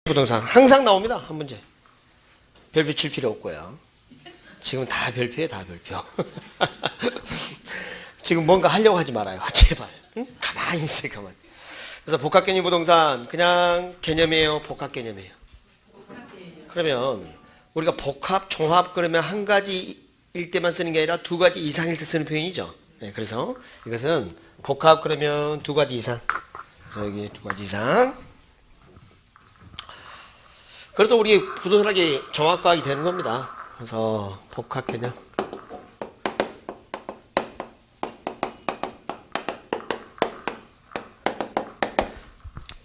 부동산 항상 나옵니다. 한 문제. 별표 칠 필요 없고요. 지금 다 별표에 다 별표. 지금 뭔가 하려고 하지 말아요. 제발. 응? 가만히 있어요. 가만히. 그래서 복합개념 부동산 그냥 개념이에요? 복합 개념이에요? 그러면 우리가 복합, 종합 그러면 한 가지일 때만 쓰는 게 아니라 두 가지 이상일 때 쓰는 표현이죠. 네, 그래서 이것은 복합 그러면 두 가지 이상. 그래서 여기 두 가지 이상. 그래서 우리 부동산학이 종합과학이 되는 겁니다. 그래서 복합 개념.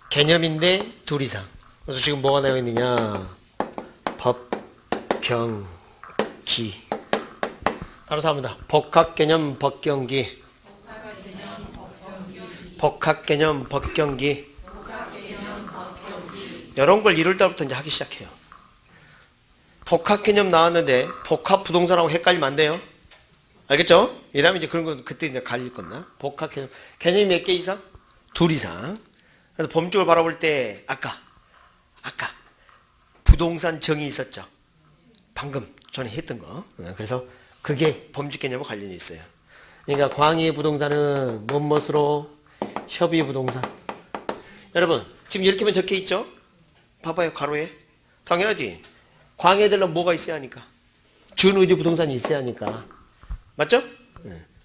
개념인데 둘 이상. 그래서 지금 뭐가 나와 있느냐? 법, 경, 기. 따라서 합니다. 복합 개념, 법경기. 복합 개념, 법경기. 이런 걸 이럴 때부터 이제 하기 시작해요. 복합 개념 나왔는데 복합 부동산하고 헷갈리면 안 돼요. 알겠죠? 이 다음에 이제 그런 거 그때 이제 갈릴 겁니다. 복합 개념. 개념이 몇 개 이상? 둘 이상. 그래서 범주를 바라볼 때 아까 부동산 정의 있었죠. 방금 전에 했던 거. 그래서 그게 범주 개념과 관련이 있어요. 그러니까 광희 부동산은 무엇으로 협의 부동산. 여러분 지금 이렇게만 적혀 있죠? 봐봐요. 가로에. 당연하지. 광해되려면 뭐가 있어야 하니까. 준의주 부동산이 있어야 하니까. 맞죠?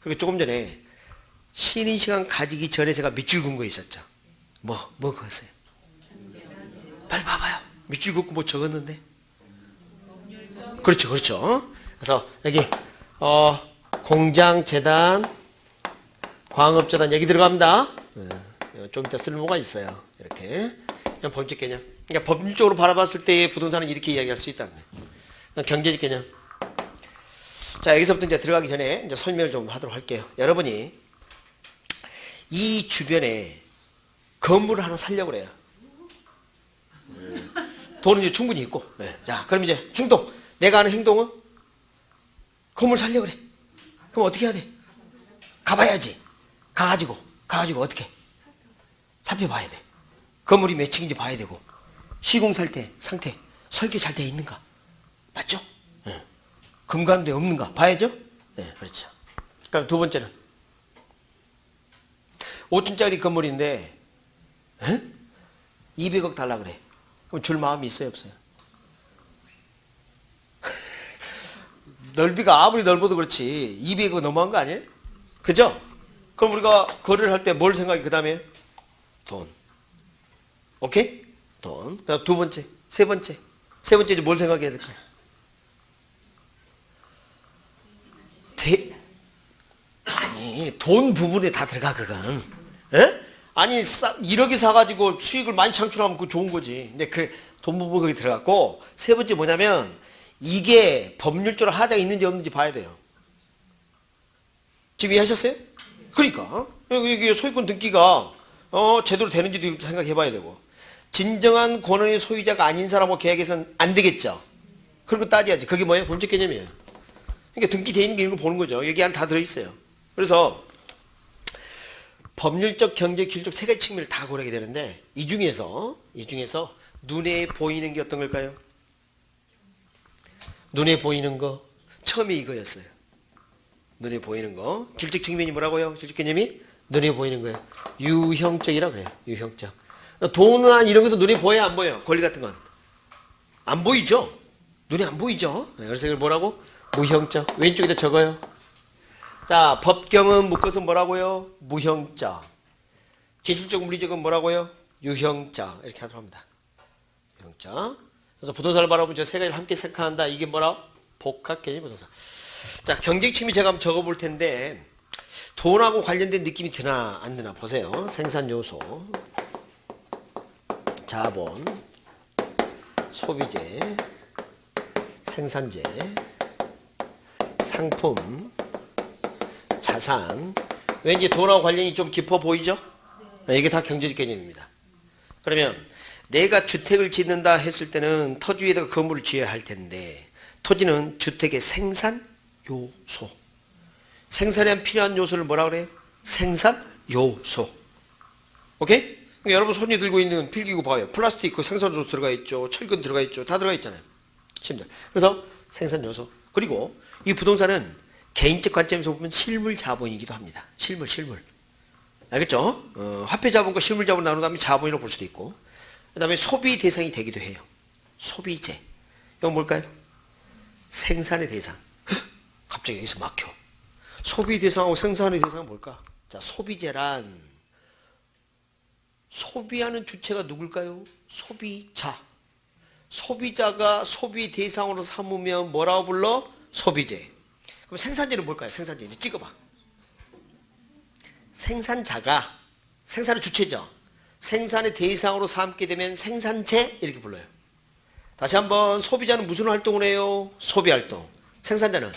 그리고 조금 전에 쉬는 시간 가지기 전에 제가 밑줄 긋은 거 있었죠. 뭐 그었어요? 빨리 봐봐요. 밑줄 긋고 뭐 적었는데. 그렇죠. 그래서 여기 공장, 재단, 광업재단 얘기 들어갑니다. 좀 이따 쓸모가 있어요. 이렇게. 그냥 범죄 개념. 그러니까 법률적으로 바라봤을 때 부동산은 이렇게 이야기할 수 있다는 거예요. 경제적 개념. 자, 여기서부터 이제 들어가기 전에 이제 설명을 좀 하도록 할게요. 여러분이 이 주변에 건물을 하나 살려고 그래요. 돈은 이제 충분히 있고. 네. 자, 그럼 이제 행동. 내가 하는 행동은 건물 살려고 그래. 그럼 어떻게 해야 돼? 가봐야지. 가가지고 어떻게? 살펴봐야 돼. 건물이 몇 층인지 봐야 되고. 시공살 때 상태 설계 잘 돼 있는가? 맞죠? 네. 금관대 없는가? 봐야죠? 네, 그렇죠. 그럼 두 번째는 5층짜리 건물인데 200억 달라 그래. 그럼 줄 마음이 있어요, 없어요? 넓이가 아무리 넓어도 그렇지 200억 넘어간 거 아니에요? 그죠? 그럼 우리가 거래를 할 때 뭘 생각해? 그 다음에 돈. 오케이? 돈. 그다음 두 번째, 세 번째 이제 뭘 생각해야 될까요? 아니 돈 부분에 다 들어가 그건. 에? 아니 1억이 사가지고 수익을 많이 창출하면 그거 좋은 거지. 근데 그 돈 부분 거기 들어갔고 세 번째 뭐냐면 이게 법률적으로 하자가 있는지 없는지 봐야 돼요. 지금 이해하셨어요? 그러니까 이게 소유권 등기가 제대로 되는지도 생각해 봐야 되고 진정한 권한의 소유자가 아닌 사람하고 계약해서는 안 되겠죠. 그런 거 따져야지. 그게 뭐예요? 법적 개념이에요. 그러니까 등기되어 있는 게 이런 거 보는 거죠. 여기 안에 다 들어있어요. 그래서 법률적, 경제, 기술적 세 가지 측면을 다 고려하게 되는데 이 중에서 눈에 보이는 게 어떤 걸까요? 눈에 보이는 거 처음에 이거였어요. 눈에 보이는 거. 기술적 측면이 뭐라고요? 기술적 개념이 눈에 보이는 거예요. 유형적이라고 그래요. 유형적. 돈이나 이런 것은 눈에 보여야 안 보여요? 권리 같은 건. 안 보이죠? 눈에 안 보이죠? 그래서 이걸 뭐라고? 무형적. 왼쪽에다 적어요. 자, 법경은 묶어서 뭐라고요? 무형적. 기술적, 물리적은 뭐라고요? 유형적. 이렇게 하도록 합니다. 유형적. 그래서 부동산을 바라보면 저 세 가지를 함께 생각한다. 이게 뭐라? 복합 개념 부동산. 자, 경제적 측면 제가 한번 적어볼 텐데 돈하고 관련된 느낌이 드나 안 드나 보세요. 생산 요소, 자본, 소비재, 생산재, 상품, 자산. 왠지 돈하고 관련이 좀 깊어 보이죠? 네. 이게 다 경제적 개념입니다. 그러면 내가 주택을 짓는다 했을 때는 토지 위에다가 건물을 지어야 할 텐데 토지는 주택의 생산 요소. 생산에 필요한 요소를 뭐라 그래요? 생산 요소. 오케이? 여러분 손이 들고 있는 필기구 봐요. 플라스틱 그 생산요소 들어가 있죠. 철근 들어가 있죠. 다 들어가 있잖아요. 심지어. 그래서 생산요소. 그리고 이 부동산은 개인적 관점에서 보면 실물 자본이기도 합니다. 실물. 알겠죠? 화폐 자본과 실물 자본 나눈다면 자본이라고 볼 수도 있고, 그 다음에 소비 대상이 되기도 해요. 소비재. 이건 뭘까요? 생산의 대상. 헉, 갑자기 여기서 막혀. 소비 대상하고 생산의 대상은 뭘까? 자, 소비재란 소비하는 주체가 누굴까요? 소비자. 소비자가 소비 대상으로 삼으면 뭐라고 불러? 소비재. 그럼 생산재는 뭘까요? 생산재. 이제 찍어봐. 생산자가 생산의 주체죠. 생산의 대상으로 삼게 되면 생산재 이렇게 불러요. 다시 한번 소비자는 무슨 활동을 해요? 소비활동. 생산자는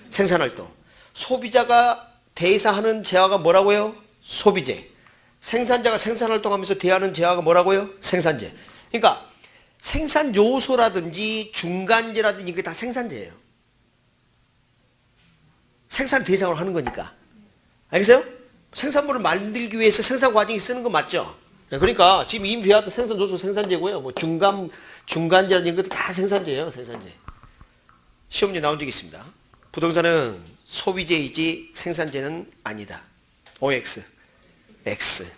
생산활동. 소비자가 대사하는 재화가 뭐라고요? 소비재. 생산자가 생산활동하면서 대하는 재화가 뭐라고요? 생산재. 그러니까 생산 요소라든지 중간재라든지 이게 다 생산재예요. 생산 대상으로 하는 거니까. 알겠어요? 생산물을 만들기 위해서 생산 과정이 쓰는 거 맞죠? 그러니까 지금 이미 배웠던 생산 요소 생산재고요. 뭐 중간재라든지 것도 다 생산재예요. 생산재. 시험 문제 나온 적이 있습니다. 부동산은 소비재이지 생산재는 아니다. OX. X.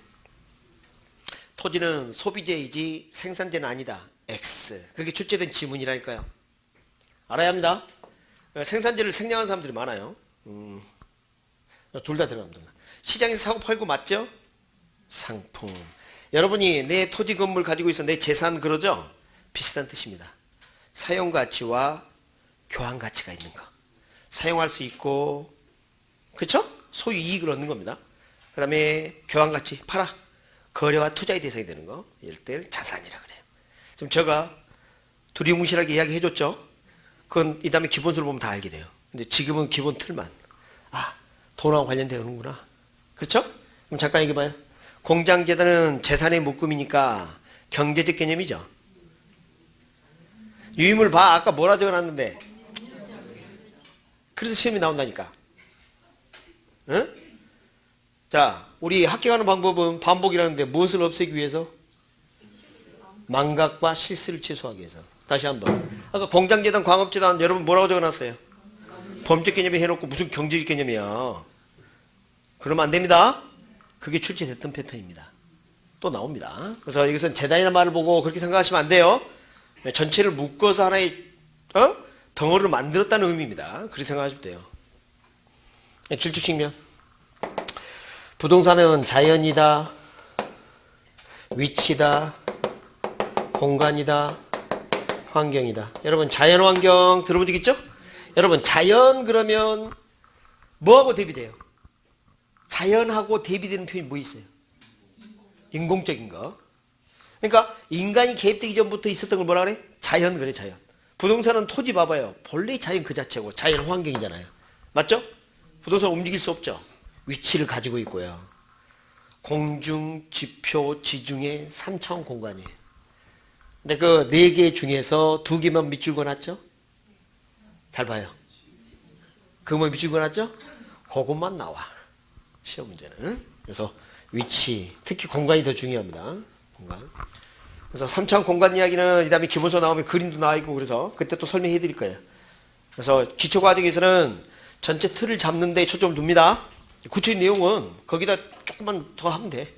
토지는 소비재이지 생산재는 아니다. X. 그게 출제된 지문이라니까요. 알아야 합니다. 생산재를 생략한 사람들이 많아요. 둘 다 들어갑니다. 시장에서 사고 팔고 맞죠? 상품. 여러분이 내 토지 건물 가지고 있어 내 재산 그러죠? 비슷한 뜻입니다. 사용가치와 교환가치가 있는 거. 사용할 수 있고, 그쵸? 소유 이익을 얻는 겁니다. 그 다음에 교환가치, 팔아. 거래와 투자의 대상이 되는 거. 이럴 때 자산이라 그래요. 지금 제가 두리뭉실하게 이야기 해줬죠? 그건 이 다음에 기본서를 보면 다 알게 돼요. 근데 지금은 기본 틀만. 아, 돈하고 관련되는구나. 그렇죠? 그럼 잠깐 얘기해봐요. 공장재단은 재산의 묶음이니까 경제적 개념이죠. 유의물 봐. 아까 뭐라 적어놨는데. 그래서 시험이 나온다니까. 응? 자, 우리 합격하는 방법은 반복이라는데 무엇을 없애기 위해서? 망각과 실수를 최소화하기 위해서. 다시 한번. 아까 공장재단, 광업재단 여러분 뭐라고 적어놨어요? 범죄 개념이 해놓고 무슨 경제적 개념이야. 그러면 안 됩니다. 그게 출제됐던 패턴입니다. 또 나옵니다. 그래서 이것은 재단이라는 말을 보고 그렇게 생각하시면 안 돼요. 전체를 묶어서 하나의 덩어리를 만들었다는 의미입니다. 그렇게 생각하시면 돼요. 질주 측면. 부동산은 자연이다, 위치다, 공간이다, 환경이다. 여러분 자연환경 들어본 적 있죠? 여러분 자연 그러면 뭐하고 대비돼요? 자연하고 대비되는 표현이 뭐 있어요? 인공적인 거. 그러니까 인간이 개입되기 전부터 있었던 걸 뭐라 그래? 자연 그래, 자연. 부동산은 토지 봐봐요. 본래 자연 그 자체고 자연 환경이잖아요. 맞죠? 부동산 움직일 수 없죠. 위치를 가지고 있고요. 공중, 지표, 지중해 3차원 공간이에요. 근데 그 4개 중에서 2개만 밑줄 그어놨죠? 잘 봐요. 그것만 밑줄 그어놨죠? 그것만 나와. 시험 문제는. 그래서 위치, 특히 공간이 더 중요합니다. 공간. 그래서 3차원 공간 이야기는 이 다음에 기본서 나오면 그림도 나와 있고 그래서 그때 또 설명해 드릴 거예요. 그래서 기초과정에서는 전체 틀을 잡는 데 초점을 둡니다. 구체적인 내용은 거기다 조금만 더 하면 돼.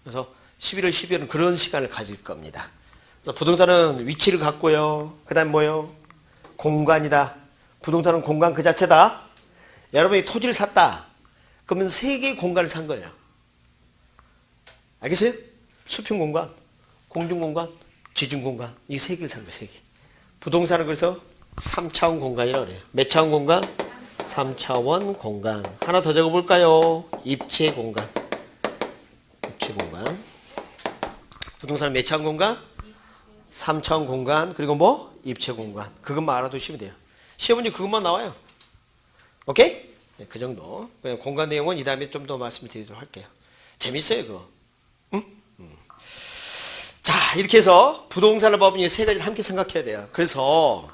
그래서 11월, 12월은 그런 시간을 가질 겁니다. 그래서 부동산은 위치를 갖고요. 그 다음 뭐요? 공간이다. 부동산은 공간 그 자체다. 여러분이 토지를 샀다. 그러면 3개의 공간을 산 거예요. 알겠어요? 수평 공간, 공중 공간, 지중 공간. 이 3개를 산 거예요. 3개. 부동산은 그래서 3차원 공간이라고 그래요. 몇 차원 공간? 3차원 공간. 하나 더 적어볼까요? 입체 공간. 입체 공간. 부동산은 몇 차원 공간? 3차원 공간. 그리고 뭐? 입체 공간. 그것만 알아두시면 돼요. 시험 문제 그것만 나와요. 오케이? 네, 그 정도. 그냥 공간 내용은 이 다음에 좀 더 말씀을 드리도록 할게요. 재밌어요, 그거. 응? 자, 이렇게 해서 부동산을 보면 이 3가지를 함께 생각해야 돼요. 그래서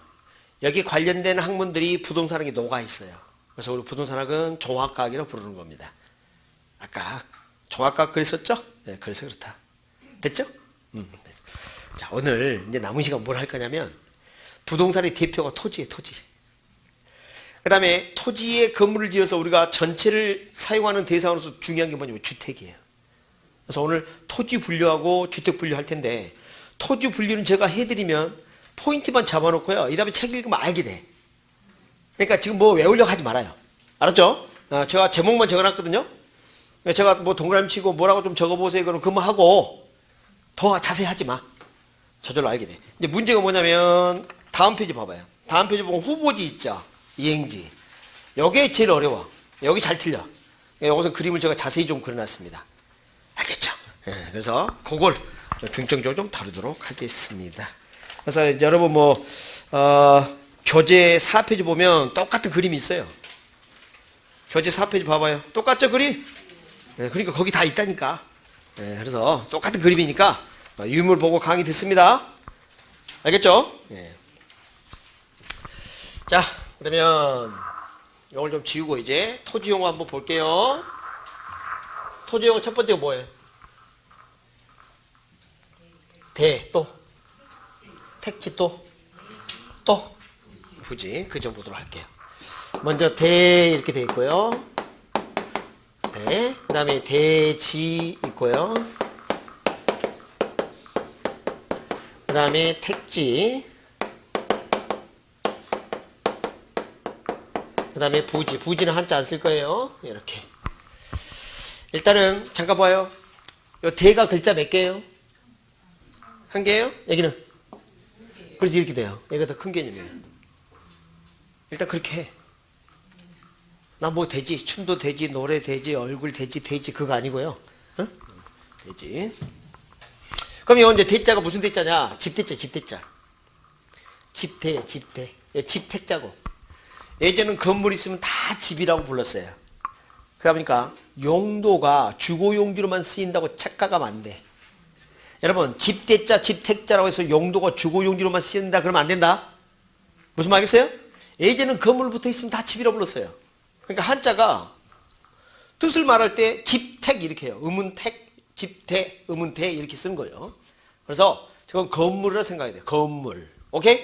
여기 관련된 학문들이 부동산학에 녹아 있어요. 그래서 우리 부동산학은 종합과학이라고 부르는 겁니다. 아까 종합과학 그랬었죠? 네, 그래서 그렇다. 됐죠? 됐어. 자, 오늘 이제 남은 시간 뭘 할 거냐면 부동산의 대표가 토지예요, 토지. 그 다음에 토지에 건물을 지어서 우리가 전체를 사용하는 대상으로서 중요한 게 뭐냐면 주택이에요. 그래서 오늘 토지 분류하고 주택 분류할 텐데 토지 분류는 제가 해드리면 포인트만 잡아놓고요. 이 다음에 책 읽으면 알게 돼. 그러니까 지금 뭐 외우려고 하지 말아요. 알았죠? 제가 제목만 적어놨거든요. 제가 뭐 동그라미 치고 뭐라고 좀 적어보세요. 그럼 그만 하고 더 자세히 하지 마. 저절로 알게 돼. 이제 문제가 뭐냐면 다음 페이지 봐봐요. 다음 페이지 보면 후보지 있죠. 이행지. 여기에 제일 어려워. 여기 잘 틀려. 여기서 그림을 제가 자세히 좀 그려놨습니다. 알겠죠? 그래서 그걸 중점적으로 좀 다루도록 하겠습니다. 그래서 여러분 뭐 교재 4페이지 보면 똑같은 그림이 있어요. 교재 4페이지 봐봐요. 똑같죠 그림? 그러니까 거기 다 있다니까. 그래서 똑같은 그림이니까 유물 보고 강의 듣습니다. 알겠죠? 자, 그러면 이걸 좀 지우고 이제 토지용어 한번 볼게요. 토지용어 첫 번째가 뭐예요? 대, 또 택지, 또 부지. 그 점 보도록 할게요. 먼저 대 이렇게 돼 있고요. 대, 그 다음에 대지 있고요. 그 다음에 택지, 그 다음에 부지. 부지는 한자 안 쓸 거예요. 이렇게. 일단은 잠깐 봐요. 요 대가 글자 몇 개예요? 한 개예요? 여기는? 그래서 이렇게 돼요. 얘가 더 큰 개념이에요. 일단 그렇게 해. 나 뭐 되지? 춤도 되지, 노래 되지, 얼굴 되지, 돼지 그거 아니고요. 응? 되지. 그럼 이제 대자가 무슨 대자냐? 집대자, 집대자. 집대, 집대. 집택자고. 예전에는 건물 있으면 다 집이라고 불렀어요. 그러다 보니까 용도가 주거용지로만 쓰인다고 착각하면 안 돼. 여러분 집대자, 집택자라고 해서 용도가 주거용지로만 쓰인다 그러면 안 된다. 무슨 말이겠어요? 예전에는 건물 붙어 있으면 다 집이라고 불렀어요. 그러니까 한자가 뜻을 말할 때 집택 이렇게 해요. 의문택, 집택, 의문택 이렇게 쓰는 거예요. 그래서 저건 건물이라 생각해야 돼요. 건물. 오케이?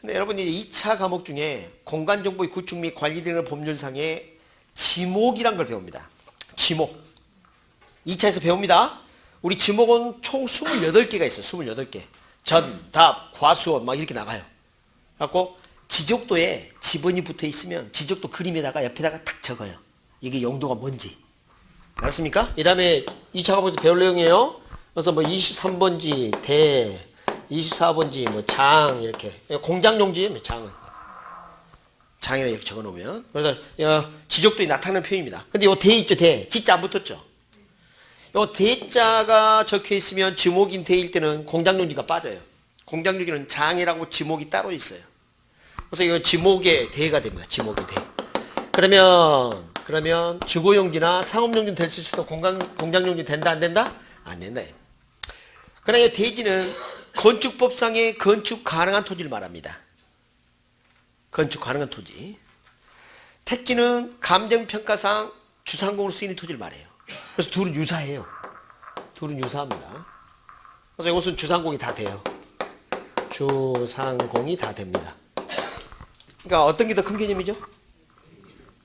근데 여러분 이제 2차 과목 중에 공간정보의 구축 및 관리 등의 법률상의 지목이란 걸 배웁니다. 지목. 2차에서 배웁니다. 우리 지목은 총 28개가 있어요. 28개. 전, 답, 과수원 막 이렇게 나가요. 그래갖고 지적도에 지번이 붙어 있으면 지적도 그림에다가 옆에다가 탁 적어요. 이게 용도가 뭔지. 알았습니까? 이 다음에 2차 과목에서 배울 내용이에요. 그래서 뭐 23번지 대, 24번지 뭐 장 이렇게. 공장용지예요. 장은. 장이라 이렇게 적어 놓으면. 그래서 지적도에 나타나는 표현입니다. 근데 요 대 있죠. 대. 지자 안 붙었죠. 요 대자가 적혀 있으면 지목인 대일 때는 공장용지가 빠져요. 공장용지는 장이라고 지목이 따로 있어요. 그래서 이거 지목의 대가 됩니다. 지목의 대. 그러면 주거용지나 상업용지는 될 수 있어도 공장용지 된다 안 된다? 안 된다. 그러나 이 대지는 건축법상의 건축 가능한 토지를 말합니다. 건축 가능한 토지. 택지는 감정평가상 주상공으로 쓰이는 토지를 말해요. 그래서 둘은 유사해요. 둘은 유사합니다. 그래서 이것은 주상공이 다 돼요. 주상공이 다 됩니다. 그러니까 어떤 게 더 큰 개념이죠?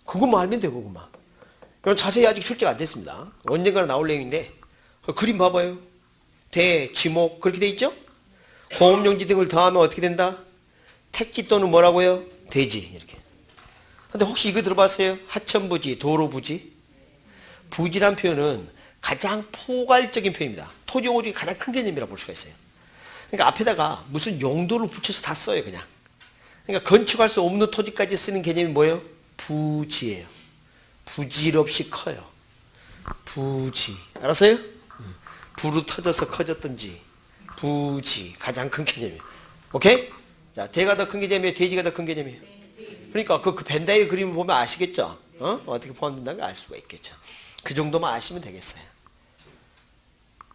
그것만 알면 돼요. 그것만. 이건 자세히 아직 출제가 안 됐습니다. 언젠가는 나올 내용인데 그림 봐봐요. 대, 지목 그렇게 돼 있죠? 공업용지 등을 더하면 어떻게 된다? 택지 또는 뭐라고요? 대지 이렇게. 근데 혹시 이거 들어봤어요? 하천부지, 도로부지? 부지란 표현은 가장 포괄적인 표현입니다. 토지용어 중에 가장 큰 개념이라고 볼 수가 있어요. 그러니까 앞에다가 무슨 용도를 붙여서 다 써요 그냥. 그러니까 건축할 수 없는 토지까지 쓰는 개념이 뭐예요? 부지예요. 부질없이 커요. 부지. 알았어요? 불이 터져서 커졌던지. 부지. 가장 큰 개념이에요. 오케이? 자, 대가 더 큰 개념이에요? 돼지가 더 큰 개념이에요? 그러니까 그 벤다이어 그림을 보면 아시겠죠? 어떻게 포함된다는 걸 알 수가 있겠죠. 그 정도만 아시면 되겠어요.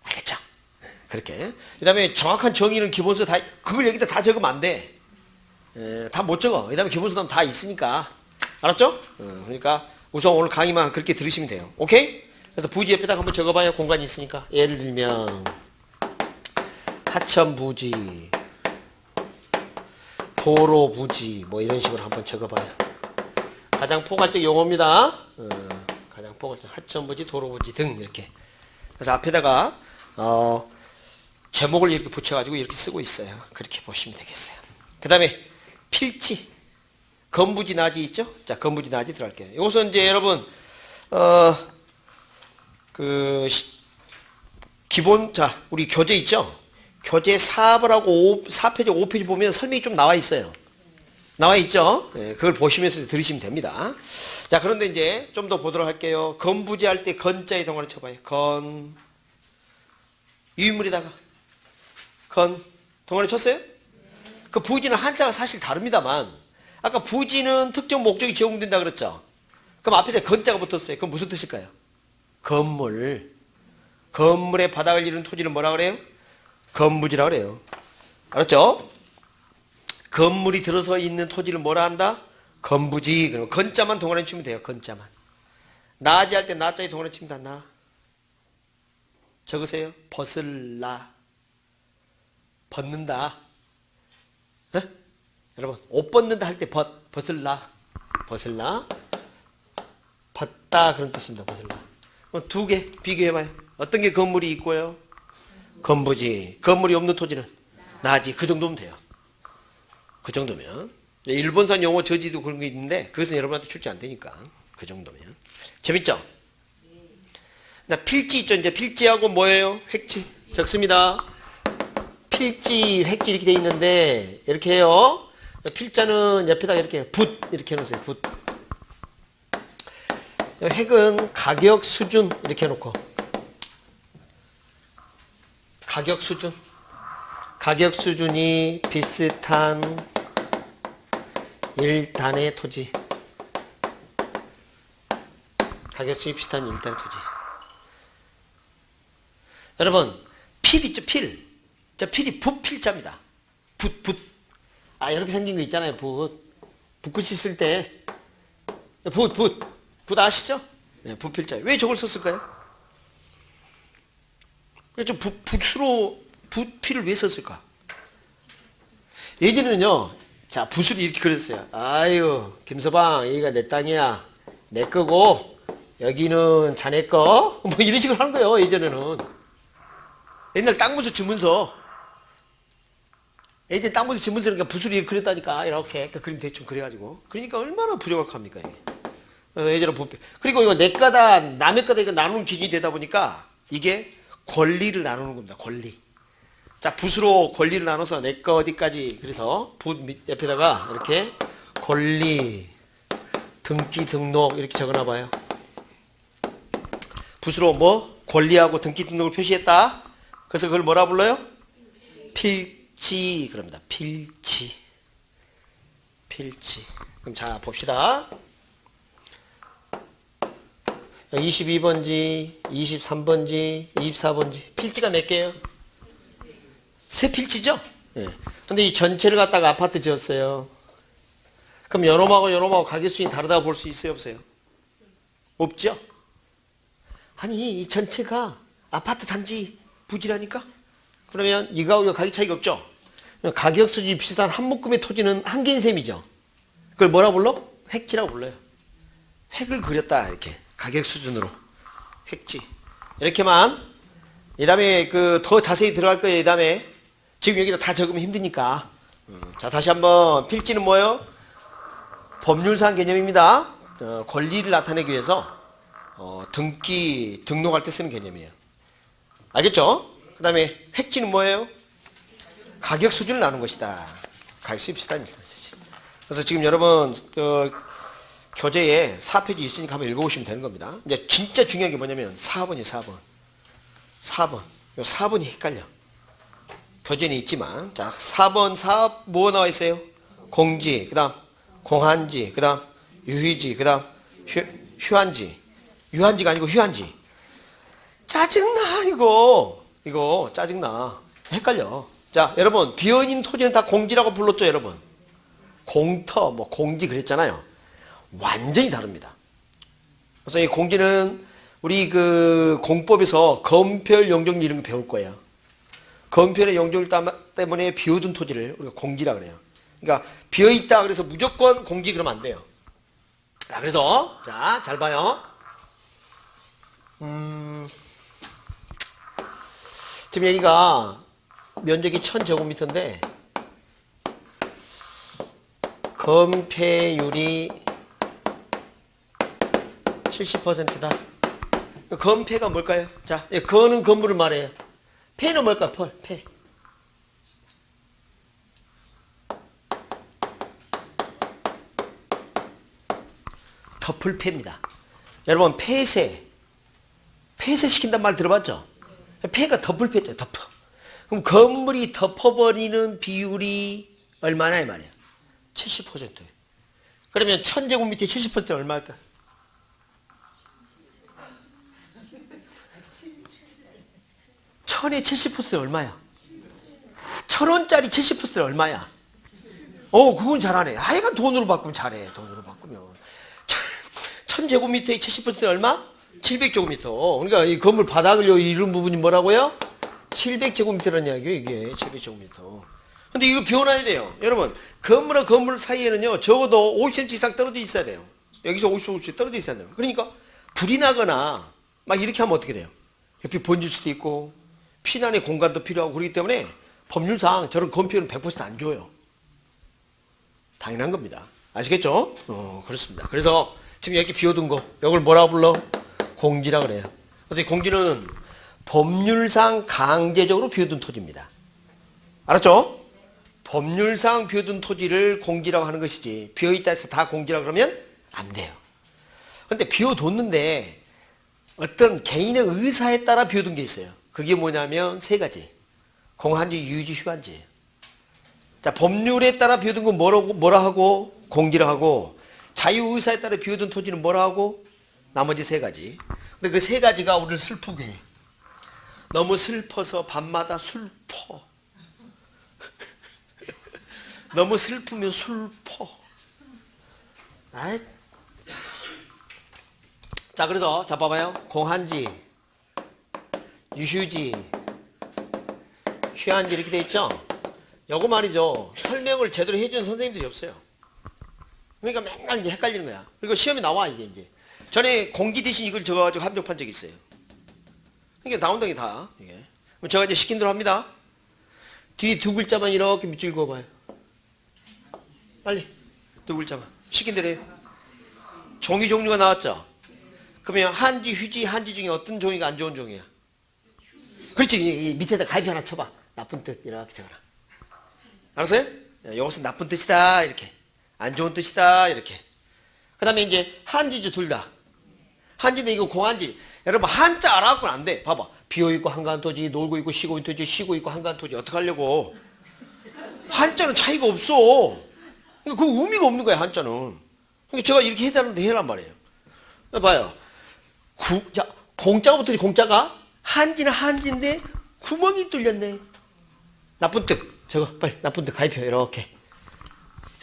알겠죠? 그렇게. 그 다음에 정확한 정의는 기본서 다, 그걸 여기다 다 적으면 안 돼. 다 못 적어. 그 다음에 기본서는 다 있으니까. 알았죠? 그러니까 우선 오늘 강의만 그렇게 들으시면 돼요. 오케이? 그래서 부지 옆에다가 한번 적어봐요. 공간이 있으니까. 예를 들면 하천부지, 도로부지, 뭐 이런 식으로 한번 적어봐요. 가장 포괄적 용어입니다. 가장 포괄적 하천부지, 도로부지 등 이렇게. 그래서 앞에다가 제목을 이렇게 붙여가지고 이렇게 쓰고 있어요. 그렇게 보시면 되겠어요. 그 다음에 필지, 건부지 나지 있죠? 자, 건부지 나지 들어갈게요. 이것은 이제 여러분 기본, 자, 우리 교재 있죠? 교재 4번하고 4페이지, 5페이지 보면 설명이 좀 나와 있어요. 나와 있죠? 네, 그걸 보시면서 들으시면 됩니다. 자, 그런데 이제 좀 더 보도록 할게요. 건부지 할 때 건자의 동안을 쳐봐요. 건, 유인물에다가 건, 동안을 쳤어요? 그 부지는 한자가 사실 다릅니다만, 아까 부지는 특정 목적이 제공된다 그랬죠? 그럼 앞에 건자가 붙었어요. 그럼 무슨 뜻일까요? 건물. 건물의 바닥을 이루는 토지를 뭐라 그래요? 건부지라 그래요. 알았죠? 건물이 들어서 있는 토지를 뭐라 한다? 건부지. 그럼 건자만 동그라미 치면 돼요. 건자만. 나지 할 때 나자에 동그라미 치면 다 나. 적으세요. 벗을라. 벗는다. 에? 여러분, 옷 벗는다 할 때 벗을라. 벗을라. 벗다 그런 뜻입니다. 벗을라. 두 개 비교해봐요. 어떤 게 건물이 있고요? 건부지. 건물이 없는 토지는 나지. 그 정도면 돼요. 그 정도면. 일본산 용어 저지도 그런 게 있는데 그것은 여러분한테 출제 안 되니까. 그 정도면. 재밌죠? 필지 있죠? 이제 필지하고 뭐예요? 획지. 적습니다. 필지, 획지 이렇게 돼 있는데 이렇게 해요. 필자는 옆에다 이렇게 붓 이렇게 해놓으세요. 붓. 획은 가격 수준 이렇게 해놓고 가격 수준. 가격 수준이 비슷한 일단의 토지. 가격 수준이 비슷한 일단의 토지. 여러분, 필 있죠? 필. 저 필이 붓필자입니다. 붓. 아, 이렇게 생긴 거 있잖아요. 붓. 붓글씨 쓸 때. 붓 아시죠? 네, 붓필자. 왜 저걸 썼을까요? 좀 붓으로 붓필을 왜 썼을까? 예전에는요, 자, 붓으로 이렇게 그렸어요. 아유, 김서방, 여기가 내 땅이야. 내 거고, 여기는 자네 거. 뭐 이런 식으로 하는 거예요, 예전에는. 옛날 땅문서 지문서. 예전에 땅문서 지문서니까 붓으로 이렇게 그렸다니까, 이렇게. 그 그림 대충 그려가지고. 그러니까 얼마나 부정확합니까, 이게. 예전에 붓필. 그리고 이거 내 거다, 남의 거다, 이거 나누는 기준이 되다 보니까, 이게 권리를 나누는 겁니다, 권리. 자, 붓으로 권리를 나눠서 내 거 어디까지. 그래서 붓 옆에다가 이렇게 권리, 등기, 등록 이렇게 적어놔 봐요. 붓으로 뭐? 권리하고 등기, 등록을 표시했다. 그래서 그걸 뭐라 불러요? 필지. 그럽니다. 필지. 필지. 그럼 자, 봅시다. 22번지, 23번지, 24번지. 필지가 몇 개예요? 세 필지죠? 예. 근데 이 전체를 갖다가 아파트 지었어요. 그럼 요놈하고 요놈하고 가격수준이 다르다고 볼 수 있어요? 없어요? 없죠? 아니, 이 전체가 아파트 단지 부지라니까? 그러면 이거하고 이거 가격 차이가 없죠? 가격 수준이 비슷한 한 묶음의 토지는 한 개인 셈이죠? 그걸 뭐라 불러? 획지라고 불러요. 획을 그렸다, 이렇게. 가격 수준으로. 획지. 이렇게만. 이 다음에 더 자세히 들어갈 거예요, 이 다음에. 지금 여기다 다 적으면 힘드니까. 자, 다시 한번. 필지는 뭐예요? 법률상 개념입니다. 권리를 나타내기 위해서 등기, 등록할 때 쓰는 개념이에요. 알겠죠? 그 다음에 획지는 뭐예요? 가격 수준을 나누는 것이다. 가격 수준이 비슷한. 그래서 지금 여러분 교재에 4페이지 있으니까 한번 읽어보시면 되는 겁니다. 이제 진짜 중요한 게 뭐냐면 4번이에요. 4번. 요 4번이 헷갈려. 교재는 있지만 자, 4번 뭐 나와 있어요? 공지, 그 다음 공한지, 그 다음 유희지, 그 다음 휴한지. 유한지가 아니고 휴한지. 짜증나 이거 짜증나. 헷갈려. 자, 여러분 비어있는 토지는 다 공지라고 불렀죠, 여러분. 공터, 뭐 공지 그랬잖아요. 완전히 다릅니다. 그래서 이 공지는 우리 공법에서 검별, 영정 이런 거 배울 거예요. 건폐율의 용적률 때문에 비어둔 토지를 우리가 공지라 그래요. 그러니까 비어있다 그래서 무조건 공지 그러면 안 돼요. 자, 그래서 자, 잘 봐요. 지금 여기가 면적이 1000제곱미터인데 건폐율이 70%다. 건폐가 뭘까요? 자, 건은 건물을 말해요. 폐는 뭘까? 폐. 덮을폐입니다. 여러분, 폐쇄시킨단 말 들어봤죠? 폐가 덮을폐죠. 덮어. 그럼 건물이 덮어버리는 비율이 얼마나 이 말이에요? 70%. 그러면 1000제곱미터 70%는 얼마일까? 1000의 70%는 얼마야? 1000원짜리 70%는 얼마야? 그건 잘하네. 하여간 돈으로 바꾸면 잘해. 돈으로 바꾸면. 1000제곱미터의 70%는 얼마? 700제곱미터. 그러니까 이 건물 바닥을 이룬 부분이 뭐라고요? 700제곱미터라는 이야기예요, 이게. 700제곱미터. 근데 이거 비워놔야 돼요. 여러분, 건물과 건물 사이에는요, 적어도 50cm 이상 떨어져 있어야 돼요. 여기서 50cm 떨어져 있어야 돼요. 그러니까 불이 나거나 막 이렇게 하면 어떻게 돼요? 옆이 번질 수도 있고, 피난의 공간도 필요하고 그렇기 때문에 법률상 저런 건폐율은 100%안 줘요. 당연한 겁니다. 아시겠죠? 그렇습니다. 그래서 지금 이렇게 비워둔 거, 이걸 뭐라고 불러? 공지라 그래요. 그래서 이 공지는 법률상 강제적으로 비워둔 토지입니다. 알았죠? 법률상 비워둔 토지를 공지라고 하는 것이지, 비어있다 해서 다 공지라 그러면 안 돼요. 근데 비워뒀는데 어떤 개인의 의사에 따라 비워둔 게 있어요. 그게 뭐냐면 세 가지. 공한지, 유유지, 휴한지. 자, 법률에 따라 비워둔 건 뭐라 하고? 공지라 하고, 자유의사에 따라 비워둔 토지는 뭐라 하고? 나머지 세 가지. 근데 그 세 가지가 우리를 슬프게 해. 너무 슬퍼서 밤마다 술퍼. 너무 슬프면 술퍼. 아이. 자, 그래서 자 봐봐요. 공한지, 유휴지, 휴한지 이렇게 돼 있죠? 요거 말이죠. 설명을 제대로 해주는 선생님들이 없어요. 그러니까 맨날 이제 헷갈리는 거야. 그리고 시험에 나와 이게 이제. 전에 공지 대신 이걸 적어가지고 합격한 적이 있어요. 그러니까 나온다는 게 다. 이게. 그럼 제가 이제 시킨 대로 합니다. 뒤에 두 글자만 이렇게 밑줄 그어봐요. 빨리. 두 글자만. 시킨 대로 해요. 종이 종류가 나왔죠? 그러면 한지, 휴지, 한지 중에 어떤 종이가 안 좋은 종이야? 그렇지. 이 밑에다 가입 하나 쳐봐. 나쁜 뜻 이렇게 적어라. 알았어요? 이것은 나쁜 뜻이다 이렇게. 안 좋은 뜻이다 이렇게. 그 다음에 이제 한지죠, 둘 다. 한지는 이거 공한지. 여러분 한자 알아갖고는 안 돼. 봐봐. 비어있고 한가한 토지, 놀고 있고 쉬고 있는 토지, 쉬고 있고 한가한 토지. 어떻게 하려고. 한자는 차이가 없어. 그 의미가 없는 거야, 한자는. 그러니까 제가 이렇게 해달라는데 해란 말이에요. 봐요. 자, 공자가 붙었지, 공자가. 한지는 한지인데 구멍이 뚫렸네. 나쁜 뜻. 저거 빨리 나쁜 뜻 가입해. 이렇게.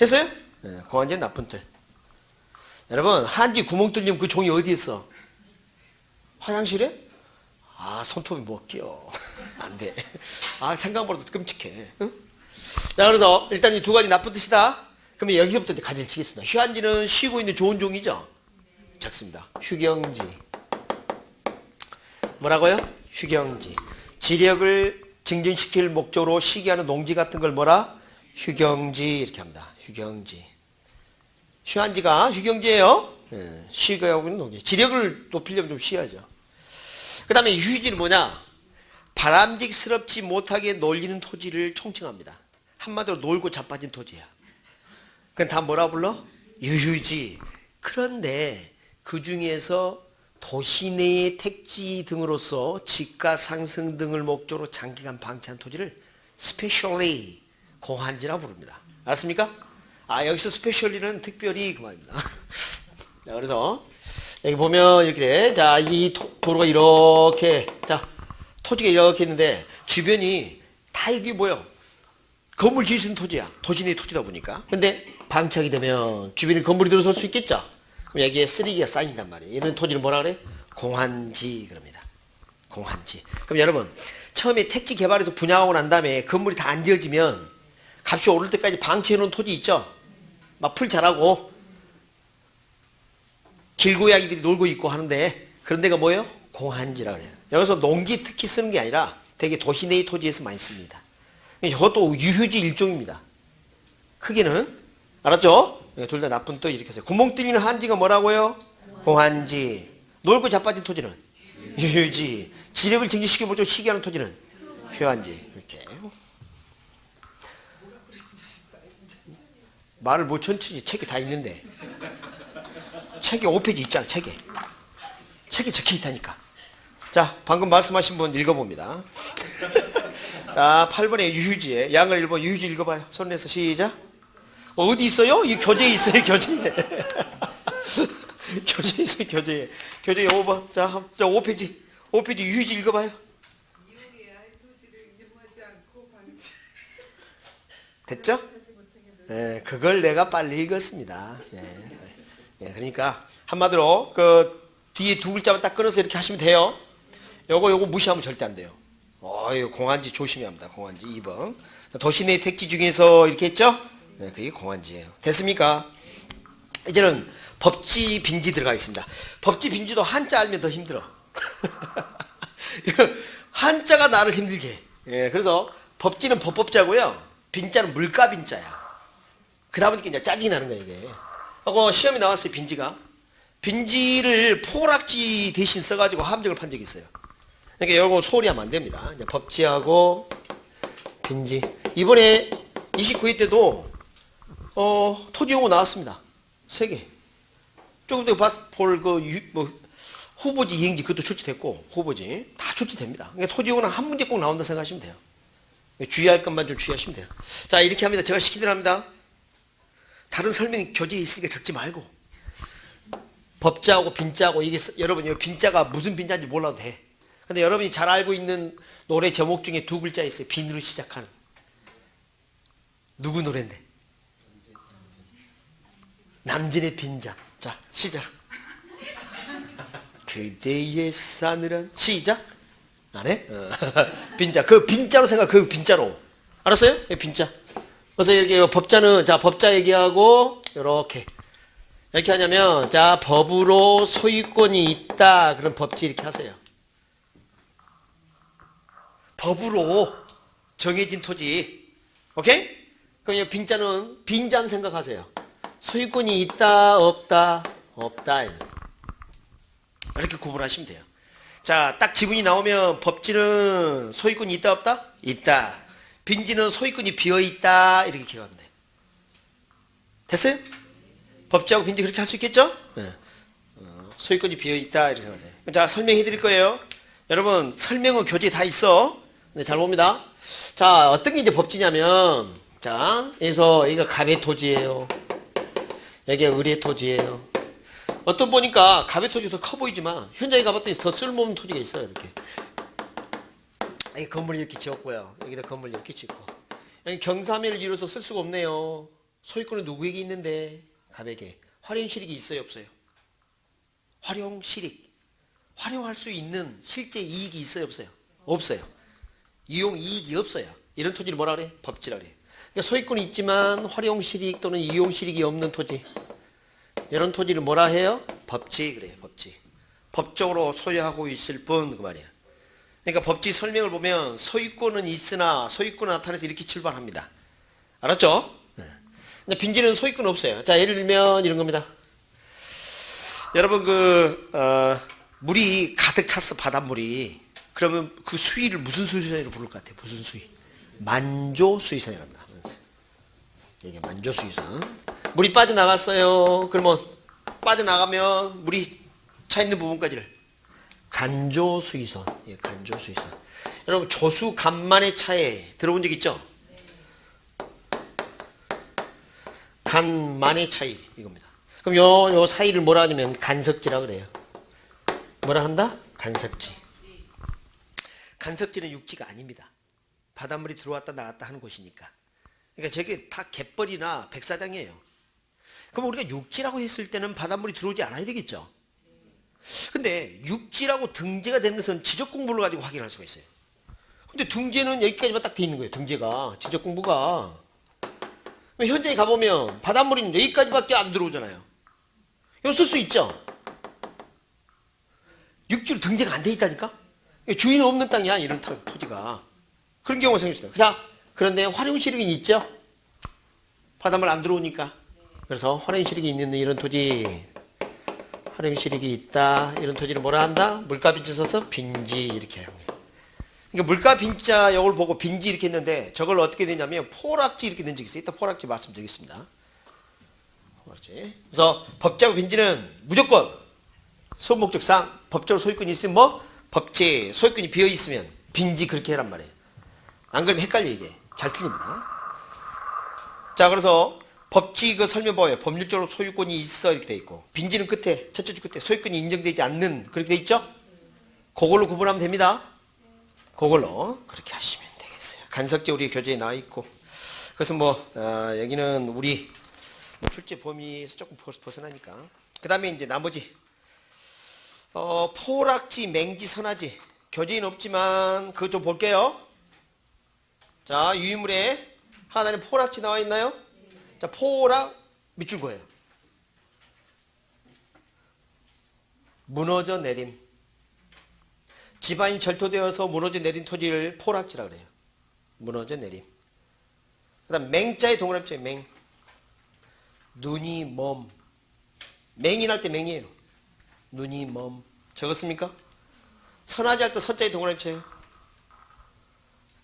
했어요? 네, 공한지는 나쁜 뜻. 여러분, 한지 구멍 뚫리면 그 종이 어디 있어? 화장실에? 아, 손톱이 못 끼어. 안 돼. 아, 생각보다 끔찍해. 응? 자, 그래서 일단 이 두 가지 나쁜 뜻이다. 그러면 여기서부터 이제 가지를 치겠습니다. 휴한지는 쉬고 있는 좋은 종이죠? 적습니다. 휴경지. 뭐라고요? 휴경지. 지력을 증진시킬 목적으로 쉬게 하는 농지 같은 걸 뭐라? 휴경지 이렇게 합니다. 휴경지. 휴한지가 휴경지예요. 쉬게 하고 있는 농지. 지력을 높이려면 좀 쉬어야죠. 그 다음에 유휴지는 뭐냐? 바람직스럽지 못하게 놀리는 토지를 총칭합니다. 한마디로 놀고 자빠진 토지야. 그건 다 뭐라 불러? 유휴지. 그런데 그 중에서 도시 내의 택지 등으로서 집가 상승 등을 목적으로 장기간 방치한 토지를 스페셜리 공한지라고 부릅니다. 알았습니까? 아, 여기서 스페셜리는 특별히 그 말입니다. 자, 그래서 여기 보면 이렇게 돼. 자, 이 도로가 이렇게, 자, 토지가 이렇게 있는데 주변이 다 이게 뭐예요? 건물 지을 수 있는 토지야. 도시 내 토지다 보니까. 근데 방치하게 되면 주변에 건물이 들어설 수 있겠죠? 그럼 여기에 쓰레기가 쌓인단 말이에요. 이런 토지를 뭐라 그래? 공한지 그럽니다. 공한지. 그럼 여러분, 처음에 택지 개발해서 분양하고 난 다음에 건물이 다 안 지어지면 값이 오를 때까지 방치해 놓은 토지 있죠? 막 풀 자라고 길고양이들이 놀고 있고 하는데 그런 데가 뭐예요? 공한지라고 해요. 여기서 농지 특히 쓰는 게 아니라 되게 도시 내의 토지에서 많이 씁니다. 이것도 유휴지 일종입니다. 크기는 알았죠? 둘 다 나쁜 또 이렇게 해서 구멍 뚫리는 한지가 뭐라고요? 공한지. 놀고 자빠진 토지는 유휴지. 지력을 증진시켜보죠. 시기하는 토지는 휴한지. 이렇게 말을 못 천천히 책에 다 있는데 책에 5페이지 있잖아. 책에 적혀 있다니까. 자, 방금 말씀하신 분 읽어봅니다. 자, 8번에 유휴지에 양을 1번 유휴지 읽어봐요. 손 내서 시작. 어디 있어요? 이 교재에 있어요. 교재에. 교재에 있어요. 교재에. 교재에 5번. 자, 5페이지. 5페이지 유휴지 읽어봐요. 됐죠? 예, 그걸 내가 빨리 읽었습니다. 예, 그러니까 한마디로 그 뒤에 두 글자만 딱 끊어서 이렇게 하시면 돼요. 요거 무시하면 절대 안 돼요. 이거 공한지 조심해야 합니다. 공한지 2번. 도시 내 택지 중에서 이렇게 했죠? 네, 그게 공한지예요. 됐습니까? 이제는 법지 빈지 들어가겠습니다. 법지 빈지도 한자 알면 더 힘들어. 한자가 나를 힘들게 해. 예, 그래서 법지는 법법자고요. 빈자는 물가 빈자야. 그러다 보니까 이제 짜증이 나는 거예요, 이게. 하고 시험이 나왔어요, 빈지가. 빈지를 포락지 대신 써가지고 함정을 판 적이 있어요. 그러니까 이거 소홀히 하면 안 됩니다. 이제 법지하고 빈지. 이번에 29회 때도 토지 용어 나왔습니다. 3개. 조금 전에 후보지 이행지 그것도 출제됐고 후보지 다 출제됩니다. 그러니까 토지 용어는 한 문제 꼭 나온다 생각하시면 돼요. 주의할 것만 좀 주의하시면 돼요. 자, 이렇게 합니다. 제가 시키대로 합니다. 다른 설명이 교재에 있으니까 적지 말고 법자하고 빈자하고 이게 여러분 이 빈자가 무슨 빈자인지 몰라도 돼. 근데 여러분이 잘 알고 있는 노래 제목 중에 두 글자 있어요. 빈으로 시작하는. 누구 노래인데? 남진의 빈자. 자, 시작. 그대의 싸늘한 시작. 안 해? 빈자. 그 빈자로 생각. 그 빈자로. 알았어요? 빈자. 그래서 이렇게 법자는 자 법자 얘기하고 이렇게 하냐면 자 법으로 소유권이 있다. 그럼 법지 이렇게 하세요. 법으로 정해진 토지. 오케이? 그럼 빈자는 빈자는 생각하세요. 소유권이 있다 없다 없다. 이렇게 구분하시면 돼요. 자, 딱 지문이 나오면 법지는 소유권이 있다 없다? 있다. 빈지는 소유권이 비어있다. 이렇게 기억하면 돼요. 됐어요? 법지하고 빈지 그렇게 할 수 있겠죠? 네. 소유권이 비어있다. 이렇게 생각하세요. 자, 설명해 드릴 거예요. 여러분, 설명은 교재에 다 있어. 네, 잘 봅니다. 자, 어떤 게 이제 법지냐면, 자, 여기서 여기가 갑의 토지예요. 여기가 을의 토지예요. 어떤 보니까 갑의 토지가 더 커 보이지만, 현장에 가봤더니 더 쓸모없는 토지가 있어요. 이렇게. 여기 건물 이렇게 지었고요. 여기다 건물 이렇게 짓고. 여기 경사면을 이루어서 쓸 수가 없네요. 소유권은 누구에게 있는데? 갑에게. 활용실익이 있어요, 없어요? 활용실익. 활용할 수 있는 실제 이익이 있어요, 없어요? 없어요. 이용 이익이 없어요. 이런 토지를 뭐라 그래? 법지라 그래. 그러니까 소유권이 있지만 활용실익 또는 이용실익이 없는 토지. 이런 토지를 뭐라 해요? 법지 그래요, 법지. 법적으로 소유하고 있을 뿐 그 말이야. 그러니까 법지 설명을 보면 소유권은 있으나 소유권을 나타내서 이렇게 출발합니다. 알았죠? 네. 근데 빈지는 소유권 없어요. 자, 예를 들면 이런 겁니다. 여러분 물이 가득 찼어, 바닷물이. 그러면 그 수위를 무슨 수위선으로 부를 것 같아요? 무슨 수위? 만조 수위선이랍니다. 이게 만조 수위선. 물이 빠져나갔어요. 그러면 빠져나가면 물이 차 있는 부분까지를 간조 수위선. 예, 간조 수위선. 여러분 조수 간만의 차에 들어본 적 있죠? 간만의 차이 이겁니다. 그럼 요 사이를 뭐라 하냐면 간석지라 그래요. 뭐라 한다? 간석지. 간석지는 육지가 아닙니다. 바닷물이 들어왔다 나갔다 하는 곳이니까. 그러니까 저게 다 갯벌이나 백사장이에요. 그럼 우리가 육지라고 했을 때는 바닷물이 들어오지 않아야 되겠죠? 근데 육지라고 등재가 되는 것은 지적 공부를 가지고 확인할 수가 있어요. 근데 등재는 여기까지만 딱 돼 있는 거예요. 등재가. 지적 공부가. 현장에 가보면 바닷물이 여기까지밖에 안 들어오잖아요. 이거 쓸 수 있죠? 육지로 등재가 안 돼 있다니까? 주인 없는 땅이야, 이런 토지가. 그런 경우가 생깁니다. 자, 그런데 활용시력이 있죠? 바닷물 안 들어오니까. 그래서 활용시력이 있는 이런 토지, 활용시력이 있다. 이런 토지를 뭐라 한다? 물가빈자 써서 빈지 이렇게 해요. 그러니까 물가빈자 이걸 보고 빈지 이렇게 했는데 저걸 어떻게 되냐면 포락지 이렇게 된 적이 있어요. 이따 포락지 말씀드리겠습니다. 포락지. 그래서 법지하고 빈지는 무조건 수목적상 법적으로 소유권이 있으면 뭐 법지 소유권이 비어 있으면 빈지 그렇게 해란 말이에요. 안 그러면 헷갈려 이게. 잘 틀립니다. 자, 그래서 법지 그 설명 봐요. 법률적으로 소유권이 있어 이렇게 돼 있고 빈지는 끝에 첫째 줄 끝에 소유권이 인정되지 않는 그렇게 돼 있죠? 그걸로 구분하면 됩니다. 그걸로 그렇게 하시면 되겠어요. 간석제 우리 교재에 나와 있고 그래서 여기는 우리 출제 범위에서 조금 벗어나니까 그 다음에 이제 나머지 포락지, 맹지, 선화지 교재에는 없지만 그거 좀 볼게요. 자, 유인물에 하나는 포락지 나와 있나요? 자, 포락 밑줄 그어요. 무너져 내림. 지반이 절토되어서 무너져 내린 토지를 포락지라 그래요. 무너져 내림. 그 다음 맹자의 동그라미쳐요. 맹. 눈이 멈. 맹이 날 때 맹이에요. 눈이 멈. 적었습니까? 선하지 할 때 선자의 동그라미쳐요.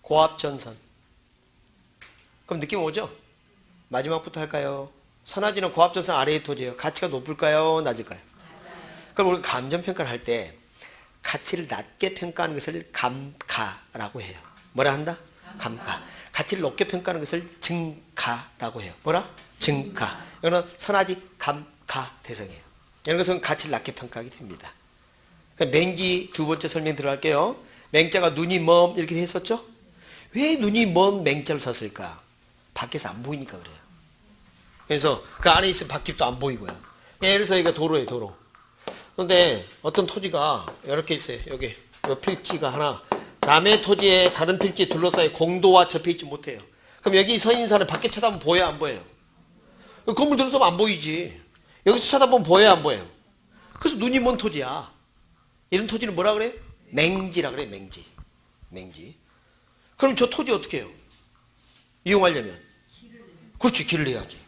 고압전선. 그럼 느낌 오죠? 마지막부터 할까요? 선하지는 고압전선 아래의 토지예요. 가치가 높을까요? 낮을까요? 그럼 우리가 감정평가를 할 때 가치를 낮게 평가하는 것을 감가라고 해요. 뭐라 한다? 감가. 가치를 높게 평가하는 것을 증가라고 해요. 뭐라? 증가. 이거는 선하지 감가 대상이에요. 이런 것은 가치를 낮게 평가하게 됩니다. 맹지 두 번째 설명 들어갈게요. 맹자가 눈이 멈 이렇게 했었죠? 왜 눈이 먼 맹자를 썼을까? 밖에서 안 보이니까 그래요. 그래서 그 안에 있으면 밖집도 안 보이고요. 예를 들어서 여기가 도로예요, 도로. 그런데 어떤 토지가 이렇게 있어요. 여기 이 필지가 하나 남의 토지에 다른 필지에 둘러싸여 공도와 접해 있지 못해요. 그럼 여기 서 있는 사람 밖에 쳐다보면 보여요, 안 보여요? 건물 들어서면 안 보이지. 여기서 쳐다보면 보여요, 안 보여요? 그래서 눈이 먼 토지야. 이런 토지는 뭐라 그래? 맹지라 그래, 맹지. 맹지. 그럼 저 토지 어떻게 해요? 이용하려면? 그렇지, 길을 내야지.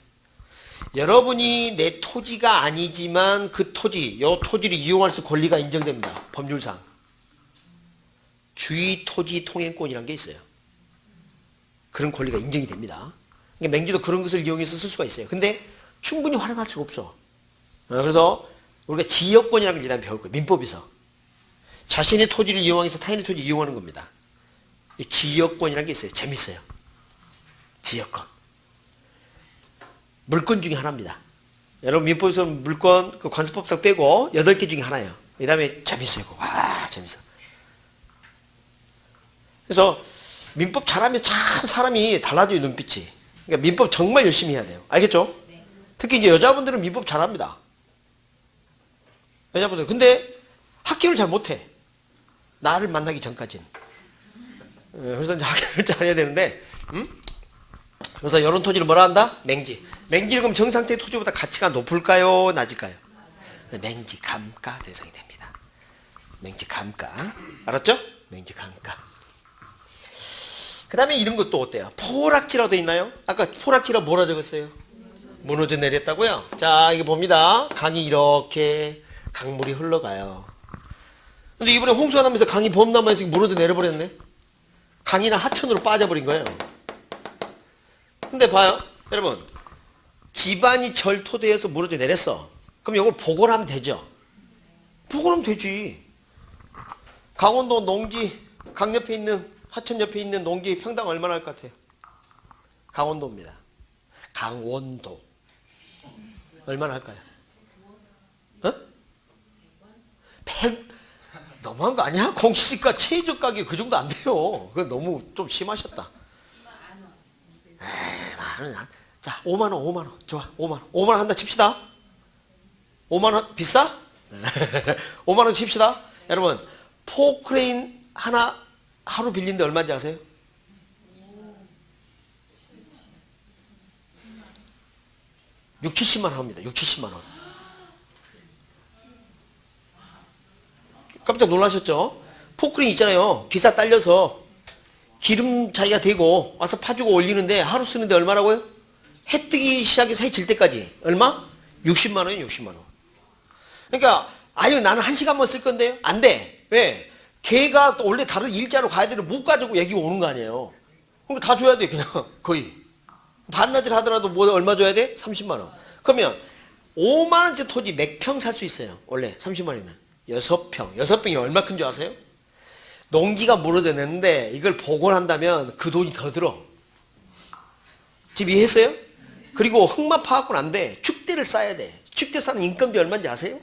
여러분이 내 토지가 아니지만 그 토지, 요 토지를 이용할 수 권리가 인정됩니다. 법률상. 주의 토지 통행권이라는 게 있어요. 그런 권리가 인정이 됩니다. 그러니까 맹지도 그런 것을 이용해서 쓸 수가 있어요. 근데 충분히 활용할 수가 없어. 그래서 우리가 지역권이라는 걸 일단 배울 거예요. 민법에서. 자신의 토지를 이용해서 타인의 토지를 이용하는 겁니다. 이 지역권이라는 게 있어요. 재밌어요. 지역권. 물권 중에 하나입니다. 여러분 민법에서 물권 그 관습법상 빼고 8개 중에 하나예요. 그 다음에 재밌어요. 와, 재밌어. 그래서 민법 잘하면 참 사람이 달라져요, 눈빛이. 그러니까 민법 정말 열심히 해야 돼요. 알겠죠? 네. 특히 이제 여자분들은 민법 잘합니다. 여자분들. 근데 학교를 잘 못해. 나를 만나기 전까지는. 그래서 이제 학교를 잘해야 되는데, 그래서 이런 토지를 뭐라 한다? 맹지. 맹지는 그럼 정상적인 토지보다 가치가 높을까요? 낮을까요? 맹지 감가 대상이 됩니다. 맹지 감가. 알았죠? 맹지 감가. 그 다음에 이런 것도 어때요? 포락지라도 있나요? 아까 포락지라 뭐라 적었어요? 무너져 내렸다고요? 자, 이거 봅니다. 강이 이렇게 강물이 흘러가요. 근데 이번에 홍수가 나면서 강이 범람해서 무너져 내려버렸네. 강이나 하천으로 빠져버린 거예요. 근데 봐요. 여러분. 집안이 절토되어서 무너져 내렸어. 그럼 이걸 보고를 하면 되죠? 보고를 하면 되지. 강원도 농지, 강 옆에 있는, 하천 옆에 있는 농지 평당 얼마나 할 것 같아요? 강원도입니다. 강원도. 얼마나 할까요? 어? 100? 너무한 거 아니야? 공시지가 최저 가격 그 정도 안 돼요. 그건 너무 좀 심하셨다. 에이, 만원. 자, 5만원, 5만원. 좋아, 5만원. 5만원 한다 칩시다. 5만원 비싸? 5만원 칩시다. 여러분, 포크레인 하나 하루 빌린데 얼마인지 아세요? 6, 70만 원 합니다. 6, 70만 원. 깜짝 놀라셨죠? 포크레인 있잖아요. 기사 딸려서 기름 자기가 대고 와서 파주고 올리는데 하루 쓰는데 얼마라고요? 해 뜨기 시작해서 해 질 때까지 얼마? 60만 원이에요. 60만 원. 그러니까 아유 나는 1시간만 쓸 건데요. 안 돼. 왜? 걔가 또 원래 다른 일자로 가야 되는데 못 가지고 여기 오는 거 아니에요. 그럼 다 줘야 돼 그냥 거의. 반나절 하더라도 뭐 얼마 줘야 돼? 30만 원. 그러면 5만 원짜리 토지 몇 평 살 수 있어요. 원래 30만 원이면 6평. 6평이 얼마 큰 줄 아세요? 농지가 무너졌는데 이걸 복원한다면 그 돈이 더 들어. 지금 이해했어요? 그리고 흙만 파갖고는 안 돼. 축대를 쌓아야 돼. 축대 쌓는 인건비 얼마인지 아세요?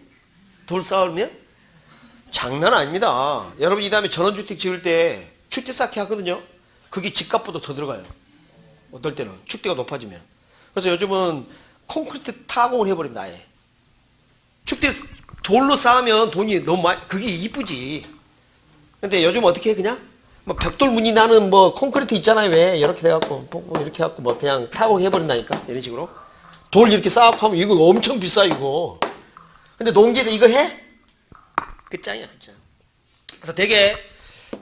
돌 쌓으면? 장난 아닙니다. 여러분 이 다음에 전원주택 지을 때 축대 쌓기 하거든요. 그게 집값보다 더 들어가요. 어떨 때는 축대가 높아지면. 그래서 요즘은 콘크리트 타공을 해버립니다. 아예. 축대 돌로 쌓으면 돈이 너무 많이 그게 이쁘지. 근데 요즘 어떻게 해 그냥? 뭐 벽돌 무늬 나는 뭐 콘크리트 있잖아요. 왜 이렇게 돼갖고 뭐 이렇게 해갖고 뭐 그냥 타공 해버린다니까. 이런 식으로 돌 이렇게 쌓고 하면 이거 엄청 비싸 이거. 근데 농기에도 이거 해? 끝장이야 끝장. 그래서 되게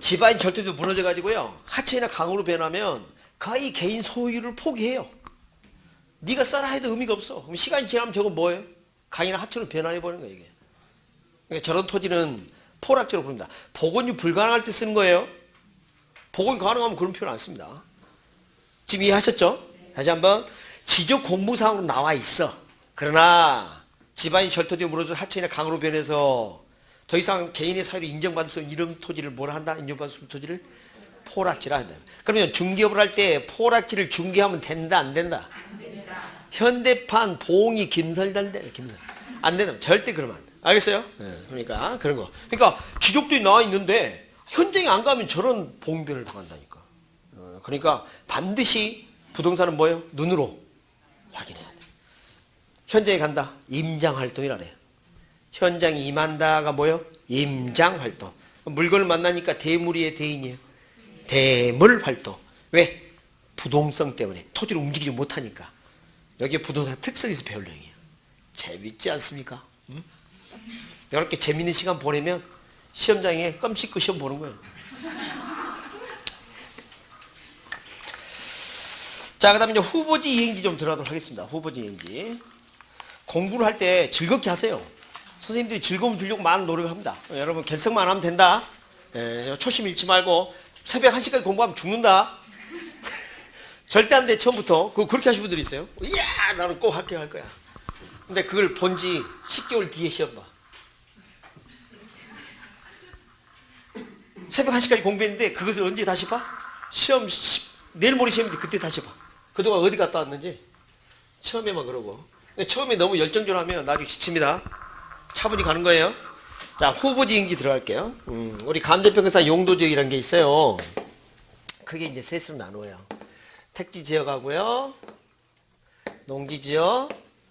집안 절대도 무너져가지고요. 하천이나 강으로 변하면 거의 개인 소유를 포기해요. 네가 써라 해도 의미가 없어. 그럼 시간이 지나면 저건 뭐예요? 강이나 하천으로 변화해버리는 거예요 이게. 그러니까 저런 토지는 포락지로 부릅니다. 복원이 불가능할 때 쓰는 거예요. 복원이 가능하면 그런 표현 안 씁니다. 지금 이해하셨죠? 다시 한번 지적 공부상으로 나와 있어. 그러나 집안이 절토되어 무너져 하천이나 강으로 변해서 더 이상 개인의 사유로 인정받을 수 없는 이런 토지를 뭐라 한다? 인정받을 수 없는 토지를 포락지라 한다. 그러면 중개업을 할 때 포락지를 중개하면 된다 안 된다? 안 된다. 현대판 봉이 김설단대 김설 안 된다. 절대 그러면 안 돼. 알겠어요? 네. 그러니까 그런 거. 그러니까 지적들이 나와 있는데 현장에 안 가면 저런 봉변을 당한다니까. 그러니까 반드시 부동산은 뭐예요? 눈으로 확인해야 돼. 현장에 간다. 임장활동이라 그래요. 현장에 임한다가 뭐예요? 임장활동. 물건을 만나니까 대물이에요? 대인이에요? 대물활동. 왜? 부동성 때문에. 토지를 움직이지 못하니까. 여기에 부동산 특성에서 배울 내용이에요. 재밌지 않습니까? 응? 이렇게 재밌는 시간 보내면 시험장에 껌 씹고 시험 보는 거예요. 자, 그 다음에 이제 후보지 이행지 좀 들어가도록 하겠습니다. 후보지 이행지. 공부를 할 때 즐겁게 하세요. 선생님들이 즐거움 주려고 많은 노력을 합니다. 여러분 개성만 하면 된다. 초심 잃지 말고 새벽 1시까지 공부하면 죽는다. 절대 안 돼. 처음부터. 그렇게 하시는 분들이 있어요. 이야 나는 꼭 합격할 거야. 근데 그걸 본지 10개월 뒤에 시험 봐. 새벽 1시까지 공부했는데 그것을 언제 다시 봐? 내일 모레 시험인데 그때 다시 봐. 그동안 어디 갔다 왔는지 처음에만 그러고. 근데 처음에 너무 열정적으로 하면 나중에 지칩니다. 차분히 가는 거예요. 자, 후보지 이행지 들어갈게요. 우리 감정평가사 용도지역이라는 게 있어요. 크게 이제 셋으로 나누어요. 택지지역하고요, 농지지역,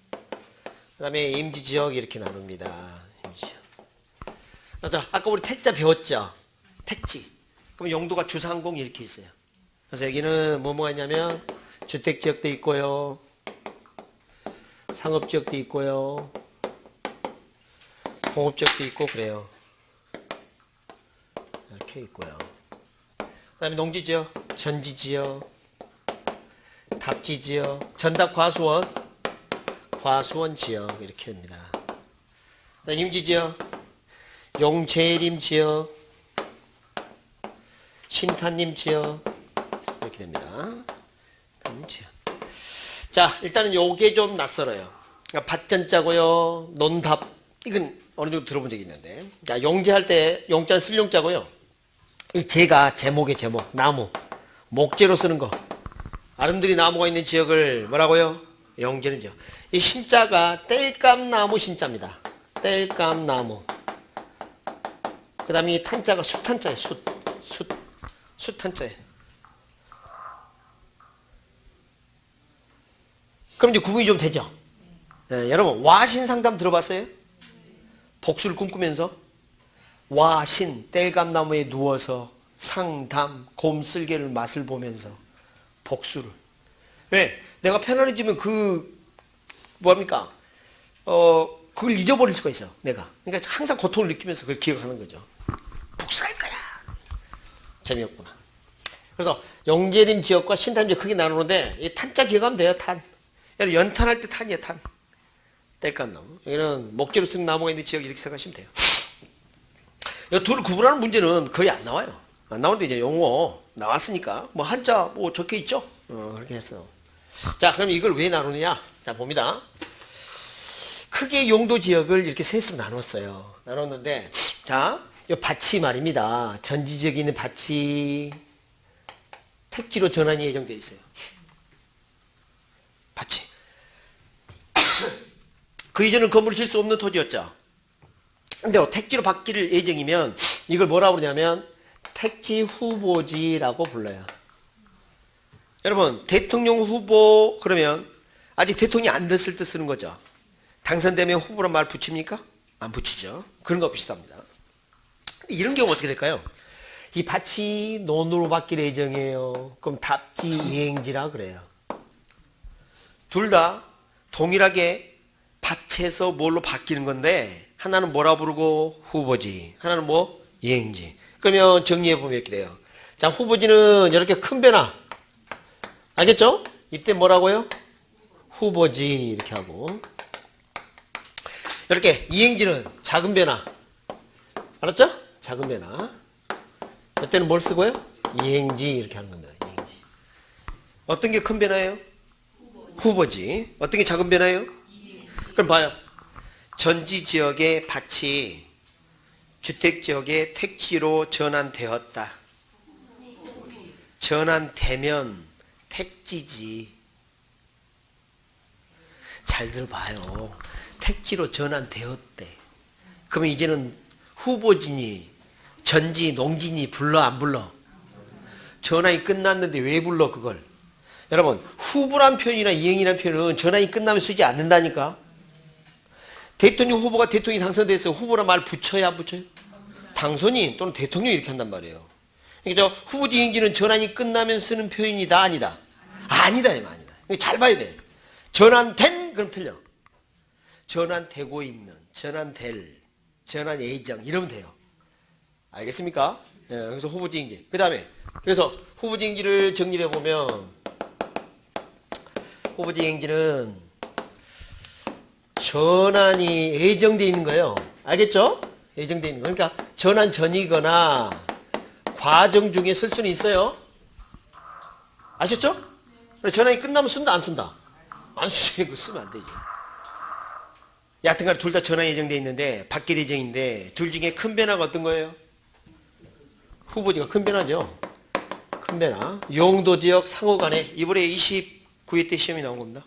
그 다음에 임지지역 이렇게 나눕니다. 임지지역. 자, 아까 우리 택자 배웠죠? 택지. 그럼 용도가 주상공 이렇게 있어요. 그래서 여기는 뭐가 있냐면 주택지역도 있고요, 상업지역도 있고요, 공업지역도 있고 그래요. 이렇게 있고요. 그 다음에 농지지역, 전지지역, 답지지역, 전답과수원, 과수원지역 이렇게 됩니다. 임지지역, 용재림지역, 신탄림지역 이렇게 됩니다. 자, 일단은 요게 좀 낯설어요. 그러니까 밭전자고요, 논답 이건 어느 정도 들어본 적이 있는데, 자, 용재할 때 용자는 쓸 용자고요. 이 재가 제목의 제목, 나무, 목재로 쓰는 거. 아름드리 나무가 있는 지역을 뭐라고요? 용재는 지역. 이 신자가 땔감나무 신자입니다. 땔감나무. 그 다음에 이 탄자가 숫탄자예요. 숫탄자예요. 그럼 이제 구분이 좀 되죠? 네, 여러분 와신상담 들어봤어요? 복수를 꿈꾸면서 와신 땔감나무에 누워서 상담, 곰슬개를 맛을 보면서 복수를. 왜? 내가 편안해지면 뭐합니까? 그걸 잊어버릴 수가 있어, 내가. 그러니까 항상 고통을 느끼면서 그걸 기억하는 거죠. 복수할 거야. 재미없구나. 그래서 용재림 지역과 신탄 지역 크게 나누는데, 이 탄자 기억하면 돼요, 탄. 연탄할 때 탄이에요, 탄. 땔감나무. 여기는 목재로 쓴 나무가 있는 지역 이렇게 생각하시면 돼요. 이 둘을 구분하는 문제는 거의 안 나와요. 안 나오는데 이제 용어 나왔으니까, 뭐 한자 뭐 적혀 있죠? 그렇게 했어. 자, 그럼 이걸 왜 나누느냐? 자, 봅니다. 크게 용도 지역을 이렇게 셋으로 나눴어요. 나눴는데, 자, 이 밭이 말입니다. 전지지역에 있는 밭이 택지로 전환이 예정되어 있어요. 밭이. 그 이전은 건물을 질 수 없는 토지였죠. 근데 택지로 바뀔 예정이면 이걸 뭐라고 그러냐면 택지 후보지라고 불러요. 여러분, 대통령 후보 그러면 아직 대통령이 안 됐을 때 쓰는 거죠. 당선되면 후보란 말 붙입니까? 안 붙이죠. 그런 거 비슷합니다. 이런 경우 어떻게 될까요? 이 밭이 논으로 바뀔 예정이에요. 그럼 답지 이행지라 그래요. 둘 다 동일하게 밭에서 뭘로 바뀌는 건데 하나는 뭐라 부르고 후보지, 하나는 뭐 이행지. 그러면 정리해보면 이렇게 돼요. 자, 후보지는 이렇게 큰 변화. 알겠죠? 이때 뭐라고요? 후보지 이렇게 하고, 이렇게 이행지는 작은 변화. 알았죠? 작은 변화. 이때는 뭘 쓰고요? 이행지 이렇게 하는 겁니다. 이행지. 어떤 게 큰 변화예요? 후보지. 어떤 게 작은 변화예요? 이행지. 그럼 봐요. 전지 지역의 밭이 주택 지역의 택지로 전환되었다. 전환되면 택지지. 잘 들어봐요. 택지로 전환되었대. 그러면 이제는 후보지니 전지 농지니 불러 안 불러? 전환이 끝났는데 왜 불러 그걸? 여러분, 후보란 표현이나 이행이란 표현은 전환이 끝나면 쓰지 않는다니까. 대통령 후보가 대통령이 당선됐어요. 후보란 말 붙여야 안 붙여요? 당선인 또는 대통령이 이렇게 한단 말이에요. 그러니까 후보지 이행지는 전환이 끝나면 쓰는 표현이다 아니다? 아니다 이 말이다. 잘 봐야 돼. 전환된 그럼 틀려. 전환되고 있는, 전환될, 전환 예정 이러면 돼요. 알겠습니까? 예, 그래서 후보지 이행지. 그 다음에 그래서 후보지 이행지를 정리해 보면 후보지 이행지는 전환이 예정되어 있는 거예요. 알겠죠? 예정되어 있는 거. 그러니까 전환 전이거나 과정 중에 쓸 수는 있어요. 아셨죠? 전환이 끝나면 쓴다 안 쓴다? 안 쓰게 그 쓰면 안 되지. 여하튼간에 둘 다 전환 예정되어 있는데 바뀔 예정인데 둘 중에 큰 변화가 어떤 거예요? 후보지가 큰 변화죠. 큰 변화. 용도 지역 상호 간에 이번에 29회 때 시험이 나온 겁니다.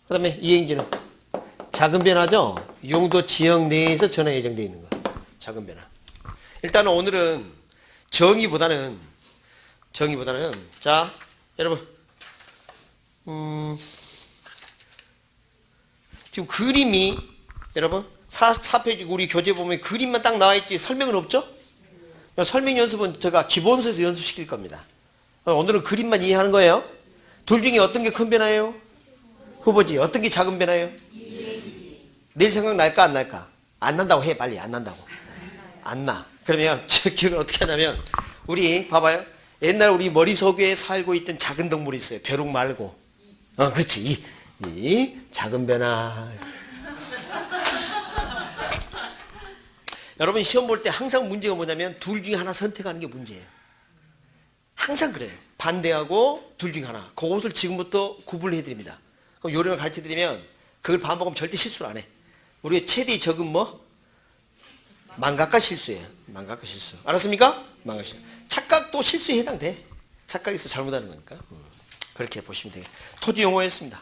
그 다음에 이행지는 작은 변화죠. 용도 지역 내에서 전환 예정되어 있는 거. 작은 변화. 일단은 오늘은 정의보다는 자 여러분 지금 그림이 여러분 4페이지 우리 교재 보면 그림만 딱 나와 있지 설명은 없죠? 설명 연습은 제가 기본서에서 연습시킬 겁니다. 오늘은 그림만 이해하는 거예요. 둘 중에 어떤 게 큰 변화예요? 후보지. 어떤 게 작은 변화예요? 내일 생각 날까 안 날까? 안 난다고 해 빨리. 안 난다고. 안 나. 그러면 저 기억을 어떻게 하냐면 우리 봐봐요. 옛날 우리 머릿속에 살고 있던 작은 동물이 있어요. 벼룩 말고. 그렇지. 이 작은 변화. 여러분 시험 볼 때 항상 문제가 뭐냐면 둘 중에 하나 선택하는 게 문제예요. 항상 그래요. 반대하고 둘 중에 하나. 그것을 지금부터 구분해 드립니다. 그럼 요령을 가르쳐 드리면 그걸 반복하면 절대 실수를 안 해. 우리의 최대의 적은 뭐? 망각과 실수예요. 망각과 실수. 알았습니까? 망각 실수. 착각도 실수에 해당돼. 착각에서 잘못하는 거니까. 그렇게 보시면 돼요. 토지 용어였습니다.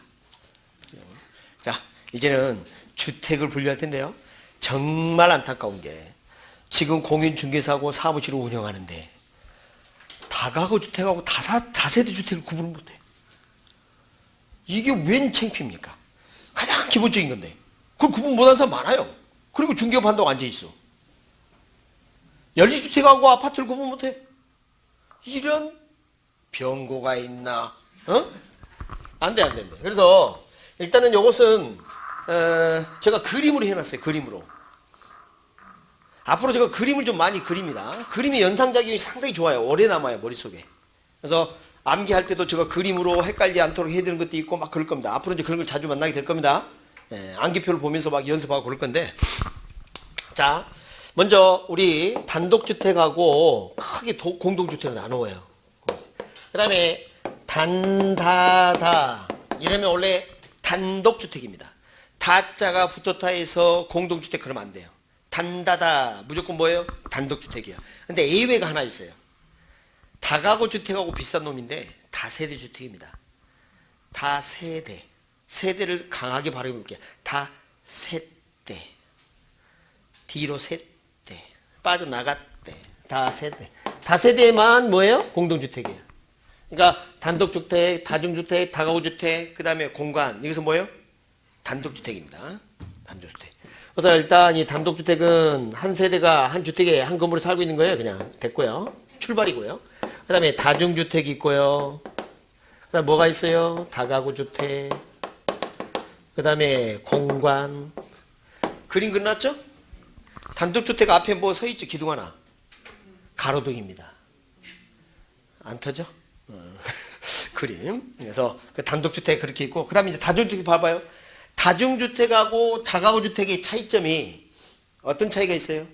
자, 이제는 주택을 분류할 텐데요. 정말 안타까운 게 지금 공인중개사하고 사무실을 운영하는데 다가구 주택하고 다세대 주택을 구분을 못해. 이게 웬 창피입니까? 가장 기본적인 건데 그걸 구분 못하는 사람 많아요. 그리고 중개업 한다고 앉아있어. 연립주택하고 아파트를 구분 못해. 이런 병고가 있나? 어? 안 돼, 안 된대. 그래서 일단은 이것은 제가 그림으로 해놨어요. 그림으로. 앞으로 제가 그림을 좀 많이 그립니다. 그림의 연상작용이 상당히 좋아요. 오래 남아요, 머릿속에. 그래서 암기할 때도 제가 그림으로 헷갈리지 않도록 해야 되는 것도 있고 막 그럴 겁니다. 앞으로 이제 그런 걸 자주 만나게 될 겁니다. 암기표를 보면서 막 연습하고 그럴 건데. 자, 먼저 우리 단독주택하고 크게 공동주택을 나누어요. 그 다음에 단다다 이러면 원래 단독주택입니다. 다자가 붙었다 해서 공동주택 그러면 안 돼요. 단다다 무조건 뭐예요? 단독주택이야. 근데 A외가 하나 있어요. 다가구 주택하고 비슷한 놈인데 다세대 주택입니다. 다세대. 세대를 강하게 발음해볼게요. 다세대. 뒤로 셋대. 빠져나갔대. 다세대. 다세대만 뭐예요? 공동주택이에요. 그러니까 단독주택, 다중주택, 다가구주택, 그 다음에 공간. 이것은 뭐예요? 단독주택입니다. 단독주택. 그래서 일단 이 단독주택은 한 세대가 한 주택에 한 건물에 살고 있는 거예요. 그냥 됐고요. 출발이고요. 그 다음에 다중주택이 있고요. 그 다음에 뭐가 있어요? 다가구주택. 그 다음에 공간. 그림 끝났죠? 단독주택 앞에 뭐 서있죠? 기둥 하나. 가로등입니다. 안 터져? 그림. 그래서 그 단독주택 그렇게 있고, 그 다음에 이제 다중주택 봐봐요. 다중주택하고 다가구주택의 차이점이 어떤 차이가 있어요?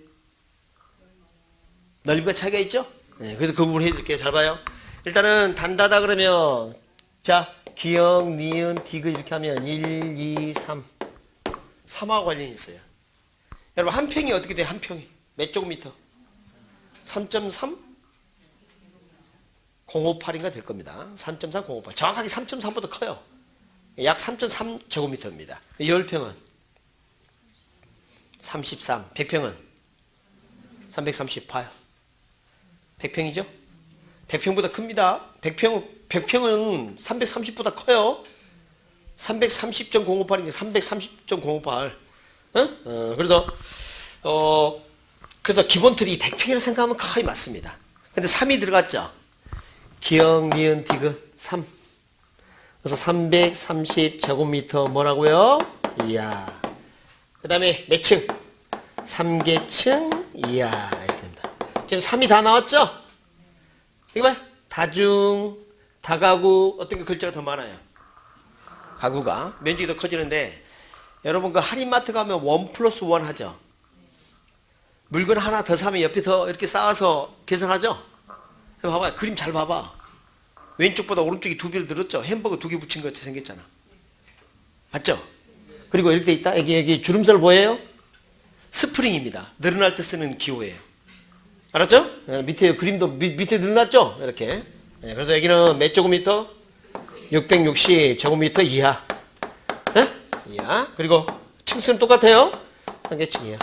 넓이가 차이가 있죠? 네, 그래서 그 부분 해드릴게요. 잘 봐요. 일단은 단다다 그러면 자 기역, 니은, 디귿 이렇게 하면 1, 2, 3 3하고 관련이 있어요. 여러분 한 평이 어떻게 돼요? 한 평이 몇 제곱미터? 3.3? 058인가 될 겁니다. 3.3, 058 정확하게 3.3보다 커요. 약 3.3 제곱미터입니다. 10평은 33, 100평은 338. 100평이죠? 100평보다 큽니다. 100평은 330보다 커요. 330.058이니까 330.058. 그래서 기본 틀이 100평이라고 생각하면 거의 맞습니다. 근데 3이 들어갔죠? 기역, 니은, 디귿 3. 그래서 330 제곱미터 뭐라고요? 이야. 그 다음에 몇 층? 3계층 이야. 이렇게 됩니다. 지금 3이 다 나왔죠? 이거 봐요. 다중, 다가구 어떤 게 글자가 더 많아요? 가구가 면적이 더 커지는데 여러분 그 할인마트 가면 1+1 하죠? 물건 하나 더 사면 옆에 더 이렇게 쌓아서 계산하죠? 봐봐요. 그림 잘 봐봐. 왼쪽보다 오른쪽이 2배로 늘었죠? 햄버거 2개 붙인 것 같이 생겼잖아. 맞죠? 그리고 이렇게 돼 있다. 여기 주름살 보여요? 스프링입니다. 늘어날 때 쓰는 기호예요. 알았죠? 밑에 그림도 밑에 늘어났죠? 이렇게. 그래서 여기는 몇 제곱미터? 660 제곱미터 이하. 이하. 그리고 층수는 똑같아요. 3계층 이하.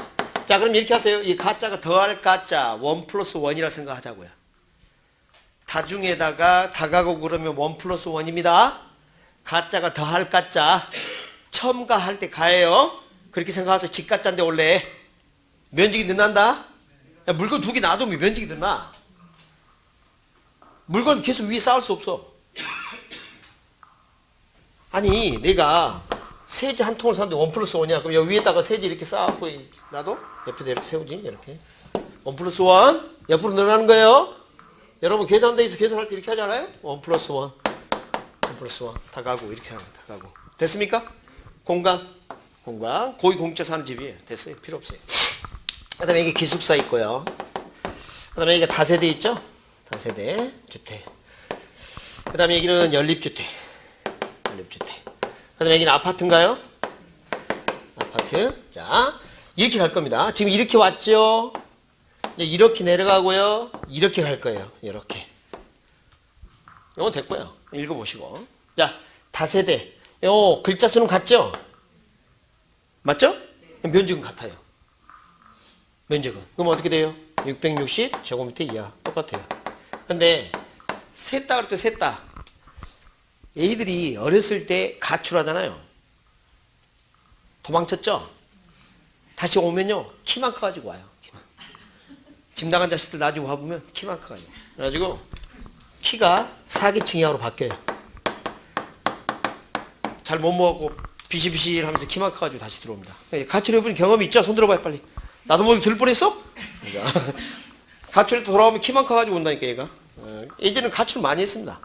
자, 그럼 이렇게 하세요. 이 가짜가 더할 가짜 1+1이라 생각하자고요. 다중에다가 다가구 그러면 1+1입니다. 가짜가 더할 가짜 첨가할 때 가예요. 그렇게 생각하세요. 집가짜인데 원래 면적이 늘어난다. 야, 물건 2개 놔두면 면적이 늘어나. 물건 계속 위에 쌓을 수 없어. 아니 내가 세제 한 통을 샀는데 1+1이야. 그럼 여기 위에다가 세제 이렇게 쌓고 놔둬? 옆에다 이렇게 세우지. 이렇게 1+1 옆으로 늘어나는 거예요. 여러분 계산대에서 계산할 때 이렇게 하잖아요. 1+1 다가구 이렇게 하는 거예요. 다가구 됐습니까? 공간 고위 공짜 사는 집이에요. 됐어요. 필요 없어요. 그 다음에 이게 기숙사 있고요. 그 다음에 이게 다세대 있죠? 다세대 주택. 그 다음에 여기는 연립주택. 그 다음에 여기는 아파트인가요? 아파트. 자, 이렇게 갈 겁니다. 지금 이렇게 왔죠? 이렇게 내려가고요. 이렇게 갈 거예요. 이렇게. 이건 됐고요. 읽어보시고. 자, 다세대. 요 글자 수는 같죠? 맞죠? 면적은 같아요. 면적은. 그럼 어떻게 돼요? 660 제곱미터 이하. 똑같아요. 근데 셋다 그랬죠? 셋다. 애들이 어렸을 때 가출하잖아요. 도망쳤죠? 다시 오면요. 키만 커가지고 와요. 키만. 집 나간 자식들 나중에 와보면 키만 커가지고. 그래가지고 키가 사기층 이하로 바뀌어요. 잘 못 먹고 비실비실 하면서 키만 커가지고 다시 들어옵니다. 가출해본 경험이 있죠? 손 들어봐요 빨리. 나도 모르게 들 뻔했어? 그러니까. 가출해 돌아오면 키만 커가지고 온다니까 얘가. 예전에는 가출 많이 했습니다.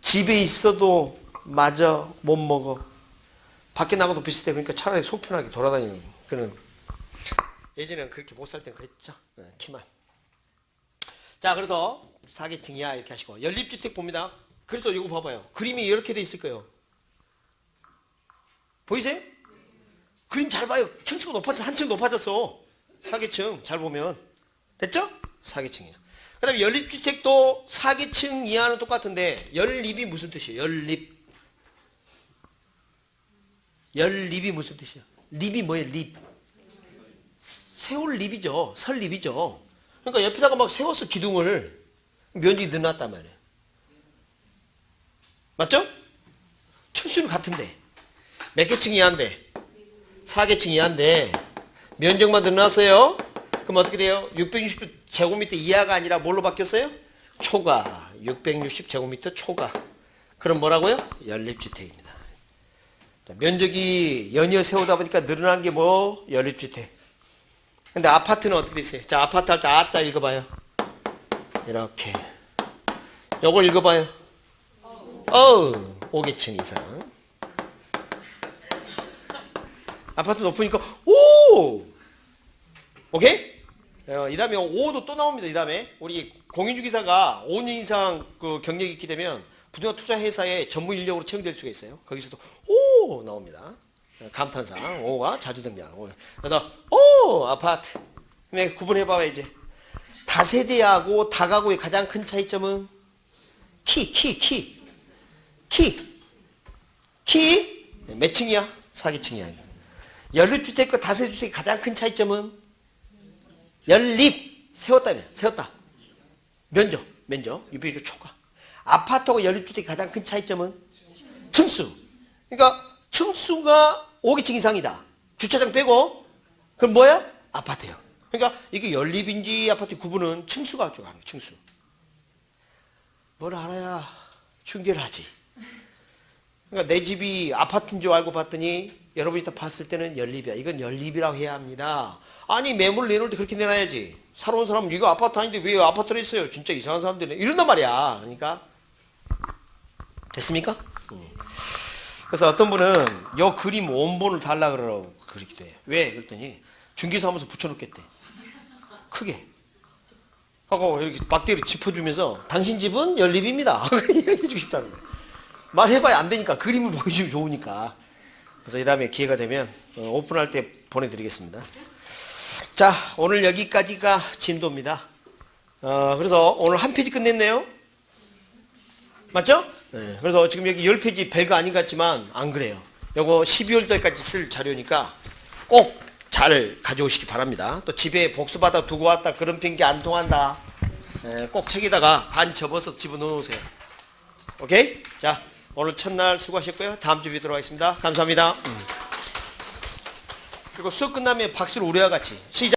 집에 있어도 마저 못 먹어. 밖에 나가도 비슷해. 그러니까 차라리 속 편하게 돌아다니는 그런. 예전에는 그렇게 못 살 땐 그랬죠. 키만. 자, 그래서 사기층이야 이렇게 하시고 연립주택 봅니다. 그래서 이거 봐봐요. 그림이 이렇게 돼 있을 거예요. 보이세요? 그림 잘 봐요. 층수가 높아졌어. 한 층 높아졌어. 사기층 잘 보면 됐죠? 사기층이야. 그 다음에 연립주택도 사기층 이하는 똑같은데 연립이 무슨 뜻이에요? 연립이 무슨 뜻이야? 립이 뭐예요? 립. 세울 립이죠. 설 립이죠. 그러니까 옆에다가 막 세웠어 기둥을. 면적이 늘어났단 말이에요. 맞죠? 층수는 같은데 몇 개층 이하인데 4개층 이하인데 면적만 늘어났어요. 그럼 어떻게 돼요? 660제곱미터 이하가 아니라 뭘로 바뀌었어요? 초과. 660제곱미터 초과. 그럼 뭐라고요? 연립주택입니다. 자, 면적이 연이어 세우다 보니까 늘어난 게 뭐? 연립주택. 근데 아파트는 어떻게 돼 있어요? 자, 아파트 할 때 아자 읽어봐요. 이렇게. 요걸 읽어봐요. 5개층 이상. 아파트 높으니까 오! 오케이? 이 다음에 5도 또 나옵니다. 이 다음에 우리 공인중개사가 5년 이상 그 경력이 있게 되면 부동산 투자 회사의 전문 인력으로 채용될 수가 있어요. 거기서도 오 나옵니다. 감탄상 5가 자주 등장. 그래서 오 아파트. 그럼 구분해봐요 이제. 다세대하고 다가구의 가장 큰 차이점은 키. 몇 층이야? 4개층이야. 연립주택과 다세대주택의 가장 큰 차이점은 연립 세웠다. 면적 660 초과. 아파트하고 연립주택의 가장 큰 차이점은 층수. 그러니까 층수가 5개층 이상이다. 주차장 빼고 그럼 뭐야? 아파트예요. 그러니까 이게 연립인지 아파트 구분은 층수가 가지고 하는 거예요. 층수. 뭘 알아야 중개를 하지. 그러니까 내 집이 아파트인 줄 알고 봤더니 여러분이 다 봤을 때는 연립이야. 이건 연립이라고 해야 합니다. 아니 매물 내놓을 때 그렇게 내놔야지. 사러 온 사람은 이거 아파트 아닌데 왜 아파트를 했어요? 진짜 이상한 사람들이네. 이런단 말이야. 그러니까 됐습니까? 그래서 어떤 분은 요 그림 원본을 달라 그러라고 그러기도 해요. 왜? 그랬더니 중개사무소 붙여놓겠대. 크게. 하고 이렇게 막대기를 짚어주면서 당신 집은 연립입니다. 얘기해주고 싶다는 거예요. 말해봐야 안 되니까 그림을 보여주면 좋으니까. 그래서 이 다음에 기회가 되면 오픈할 때 보내드리겠습니다. 자, 오늘 여기까지가 진도입니다. 그래서 오늘 한 페이지 끝냈네요. 맞죠? 네. 그래서 지금 여기 10페이지 별거 아닌 것 같지만 안 그래요. 요거 12월 달까지 쓸 자료니까 꼭 잘 가져오시기 바랍니다. 또 집에 복수받아 두고 왔다 그런 핑계 안 통한다. 꼭 책에다가 반 접어서 집어넣어 놓으세요. 오케이? 자, 오늘 첫날 수고하셨고요. 다음 주에 뵙도록 하겠습니다. 감사합니다. 그리고 수업 끝나면 박수를 우리와 같이 시작.